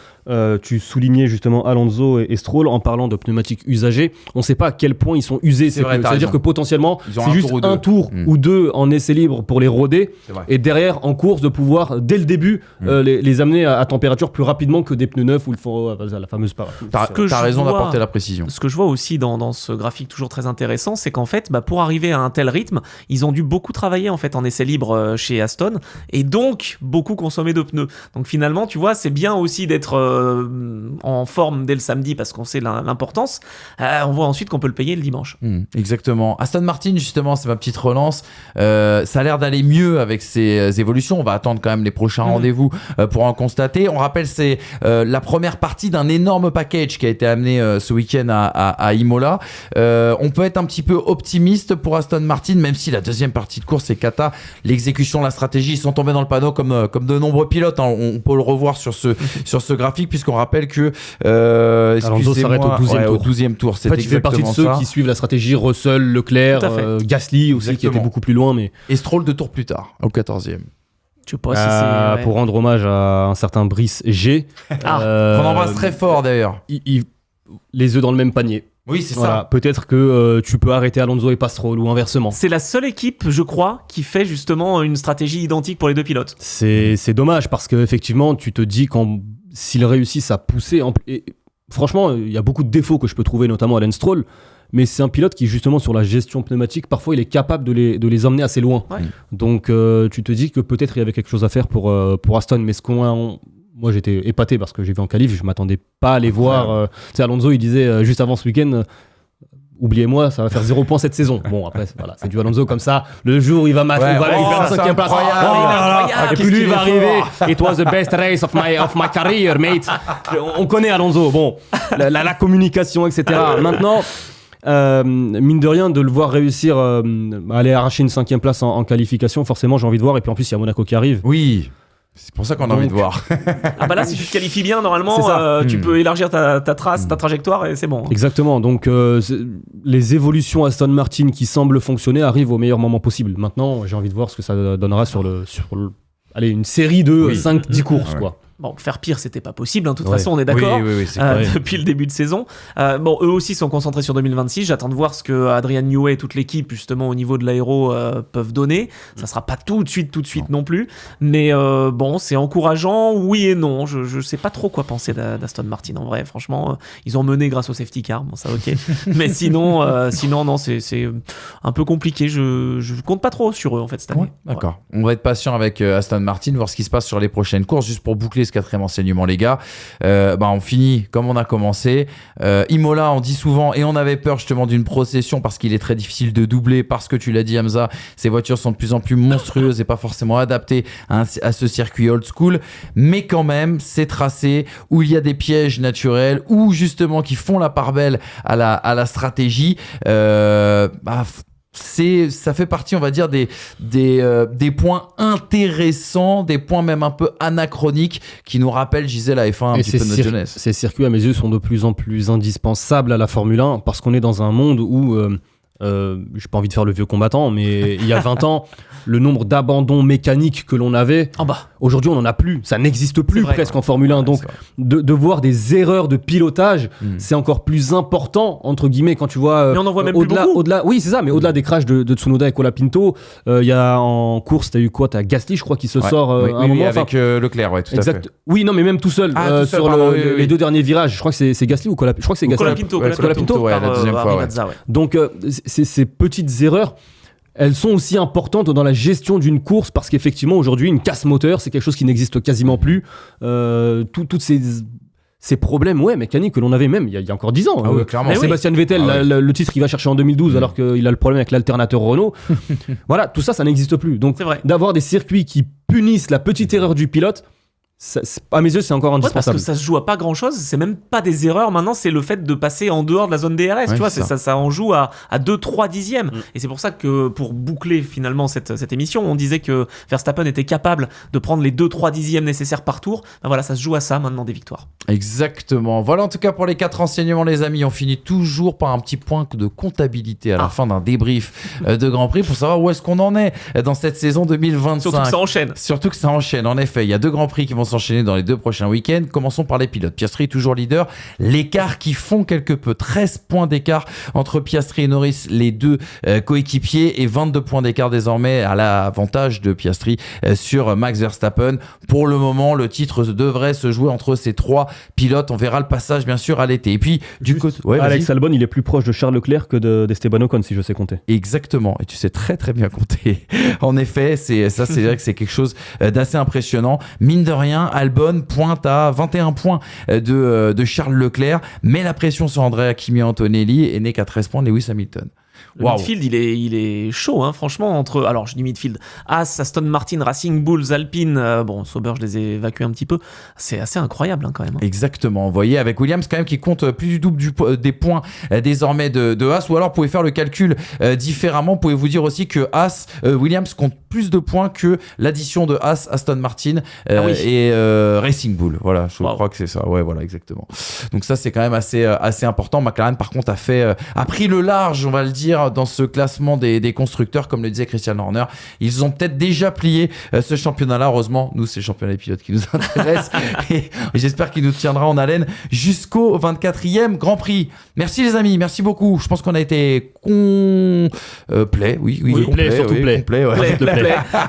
Tu soulignais justement Alonso et Stroll en parlant de pneumatiques usagés. On ne sait pas à quel point ils sont usés. C'est-à-dire que potentiellement, c'est juste un tour ou 2 en essai libre pour les roder. Et derrière, en course, de pouvoir, dès le début, les amener à température plus rapidement que des pneus neufs où il faut la fameuse parafine. T'as raison d'apporter la précision. Ce que je vois aussi dans ce graphique toujours très intéressant, c'est qu'en fait, pour arriver à un tel rythme, ils ont dû beaucoup travailler en fait en essai libre chez Aston, et donc beaucoup consommer de pneus. Donc finalement, tu vois, c'est bien aussi d'être en forme dès le samedi parce qu'on sait l'importance. On voit ensuite qu'on peut le payer le dimanche. Exactement. Aston Martin, justement, c'est ma petite relance. Ça a l'air d'aller mieux avec ses évolutions. On va attendre quand même les prochains rendez-vous pour en constater. On rappelle, c'est la première partie d'un énorme package qui a été amené ce week-end à Imola. On peut être un petit peu optimiste pour Aston Martin, même si la deuxième partie de course est cata. L'exécution, la stratégie, ils sont tombés dans le panneau comme de nombreux pilotes. On peut le revoir sur ce graphique, puisqu'on rappelle que Alonso s'arrête au 12e tour. En fait, il fait partie de ceux qui suivent la stratégie Russell, Leclerc, Gasly aussi, qui était beaucoup plus loin. Et Stroll 2 tours plus tard, au 14e. Je sais pas si c'est... Pour rendre hommage à un certain Brice G. On embrasse très fort d'ailleurs. Les œufs dans le même panier. Oui, c'est ça. Peut-être que tu peux arrêter Alonso et pas Stroll, ou inversement. C'est la seule équipe, je crois, qui fait justement une stratégie identique pour les 2 pilotes. C'est dommage parce qu'effectivement, tu te dis s'ils réussissent à pousser... Et franchement, il y a beaucoup de défauts que je peux trouver, notamment à Lance Stroll, mais c'est un pilote qui, justement, sur la gestion pneumatique, parfois, il est capable de les emmener assez loin. Ouais. Donc, tu te dis que peut-être il y avait quelque chose à faire pour Aston, mais moi, j'étais épaté parce que j'ai vu en qualif, je m'attendais pas à les voir. Alonso, il disait juste avant ce week-end, oubliez-moi, ça va faire 0 points cette saison. Bon, après, voilà, c'est du Alonso comme ça. Le jour où il va match, il va faire 5e place. Et puis lui, il va arriver. It was the best race of my career, mate. On connaît Alonso. Bon, la communication, etc. Maintenant, mine de rien, de le voir réussir à aller arracher une 5e place en qualification, forcément, j'ai envie de voir. Et puis en plus, il y a Monaco qui arrive. Oui. C'est pour ça qu'on a envie de voir. Là, si tu te qualifies bien, normalement, tu peux élargir ta trace, ta trajectoire, et c'est bon. Exactement. Donc, les évolutions Aston Martin qui semblent fonctionner arrivent au meilleur moment possible. Maintenant, j'ai envie de voir ce que ça donnera sur une série de 5-10 courses, quoi. Bon, faire pire, c'était pas possible. De toute façon, on est d'accord. Oui, depuis le début de saison. Eux aussi sont concentrés sur 2026. J'attends de voir ce que Adrian Newey et toute l'équipe, justement, au niveau de l'aéro, peuvent donner. Ça sera pas tout de suite non plus. Mais c'est encourageant, oui et non. Je sais pas trop quoi penser d'Aston Martin, en vrai. Franchement, ils ont mené grâce au safety car. Bon, ça, ok. Mais sinon, non, c'est un peu compliqué. Je compte pas trop sur eux, en fait, cette année. Ouais, d'accord. Ouais. On va être patient avec Aston Martin, voir ce qui se passe sur les prochaines courses. Juste pour boucler ce 4e enseignement, les gars, on finit comme on a commencé. Imola, on dit souvent, et on avait peur justement d'une procession parce qu'il est très difficile de doubler, parce que tu l'as dit, Hamza, ces voitures sont de plus en plus monstrueuses et pas forcément adaptées à ce circuit old school, mais quand même ces tracés où il y a des pièges naturels ou justement qui font la part belle à la stratégie, ça fait partie, on va dire, des points intéressants, des points même un peu anachroniques qui nous rappellent, je disais, la F1 un petit peu de notre jeunesse. Ces circuits, à mes yeux, sont de plus en plus indispensables à la Formule 1 parce qu'on est dans un monde où j'ai pas envie de faire le vieux combattant, mais il y a 20 ans, le nombre d'abandons mécaniques que l'on avait, aujourd'hui on n'en a plus, ça n'existe plus presque en Formule 1. Donc de voir des erreurs de pilotage, c'est encore plus important entre guillemets quand tu vois. Mais on en voit même plus beaucoup. Oui, c'est ça, mais au-delà des crashs de Tsunoda et Colapinto, il y a en course, t'as eu quoi? T'as Gasly, je crois, qui se sort à un moment. Avec Leclerc, ouais, tout à fait. Oui, non, mais même tout seul, sur les 2 derniers virages. Je crois que c'est Gasly ou Colapinto. Je crois que c'est Gasly. Colapinto, la deuxième fois. Donc ces petites erreurs, elles sont aussi importantes dans la gestion d'une course parce qu'effectivement aujourd'hui une casse moteur c'est quelque chose qui n'existe quasiment plus. Toutes ces problèmes mécaniques que l'on avait même il y a encore 10 ans. Clairement. Sébastien Vettel, le titre qu'il va chercher en 2012 alors qu'il a le problème avec l'alternateur Renault. Voilà, tout ça n'existe plus. Donc d'avoir des circuits qui punissent la petite erreur du pilote, à mes yeux, c'est encore indispensable. Parce que ça se joue à pas grand chose, c'est même pas des erreurs maintenant, c'est le fait de passer en dehors de la zone DRS, tu vois, ça en joue à 2-3 dixièmes. Et c'est pour ça que pour boucler finalement cette émission, on disait que Verstappen était capable de prendre les 2-3 dixièmes nécessaires par tour. Ben voilà, ça se joue à ça maintenant des victoires. Exactement. Voilà en tout cas pour les 4 renseignements, les amis. On finit toujours par un petit point de comptabilité à la fin d'un débrief de Grand Prix pour savoir où est-ce qu'on en est dans cette saison 2025. Surtout que ça enchaîne. En effet, il y a 2 Grands Prix qui vont s'enchaîner dans les 2 prochains week-ends. Commençons par les pilotes. Piastri toujours leader. L'écart qui font quelque peu. 13 points d'écart entre Piastri et Norris, les 2 coéquipiers, et 22 points d'écart désormais à l'avantage de Piastri sur Max Verstappen. Pour le moment, le titre devrait se jouer entre ces 3 pilotes. On verra le passage bien sûr à l'été. Et puis du côté, Alex Albon, il est plus proche de Charles Leclerc que d'Esteban Ocon si je sais compter. Exactement. Et tu sais très très bien compter. En effet, c'est vrai que c'est quelque chose d'assez impressionnant. Mine de rien, Albon pointe à 21 points de Charles Leclerc, mais la pression sur Andrea Kimi Antonelli est n'est qu'à 13 points de Lewis Hamilton. Le midfield, il est chaud, hein, franchement. Alors, je dis midfield, Haas, Aston Martin, Racing Bulls, Alpine, Sauber, je les ai évacués un petit peu. C'est assez incroyable, hein, quand même. Exactement. Vous voyez, avec Williams, quand même, qui compte plus du double des points désormais de Haas. Ou alors, vous pouvez faire le calcul différemment. Vous pouvez vous dire aussi que Williams compte plus de points que l'addition de Haas, Aston Martin et Racing Bull. Voilà, je crois que c'est ça. Ouais, voilà, exactement. Donc, ça, c'est quand même assez important. McLaren, par contre, a pris le large, on va le dire, dans ce classement des constructeurs, comme le disait Christian Horner. Ils ont peut-être déjà plié ce championnat-là. Heureusement, nous, c'est le championnat des pilotes qui nous intéresse. Et j'espère qu'il nous tiendra en haleine jusqu'au 24e Grand Prix. Merci les amis, merci beaucoup. Je pense qu'on a été complet. Complet.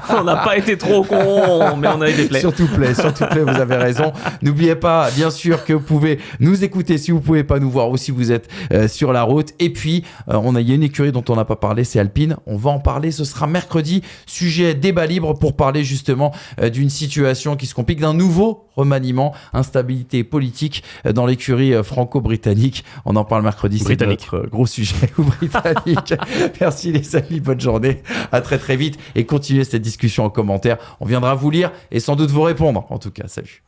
On n'a pas été trop con, mais on a été play. Surtout play, vous avez raison. N'oubliez pas, bien sûr, que vous pouvez nous écouter si vous pouvez pas nous voir ou si vous êtes sur la route. Et puis, il y a une écurie dont on n'a pas parlé, c'est Alpine. On va en parler, ce sera mercredi. Sujet débat libre pour parler justement d'une situation qui se complique, d'un nouveau remaniement, instabilité politique dans l'écurie franco-britannique. On en parle mercredi, c'est notre gros sujet britannique. Merci les amis, bonne journée. À très très vite et continuez cette discussion en commentaire. On viendra vous lire et sans doute vous répondre. En tout cas, salut.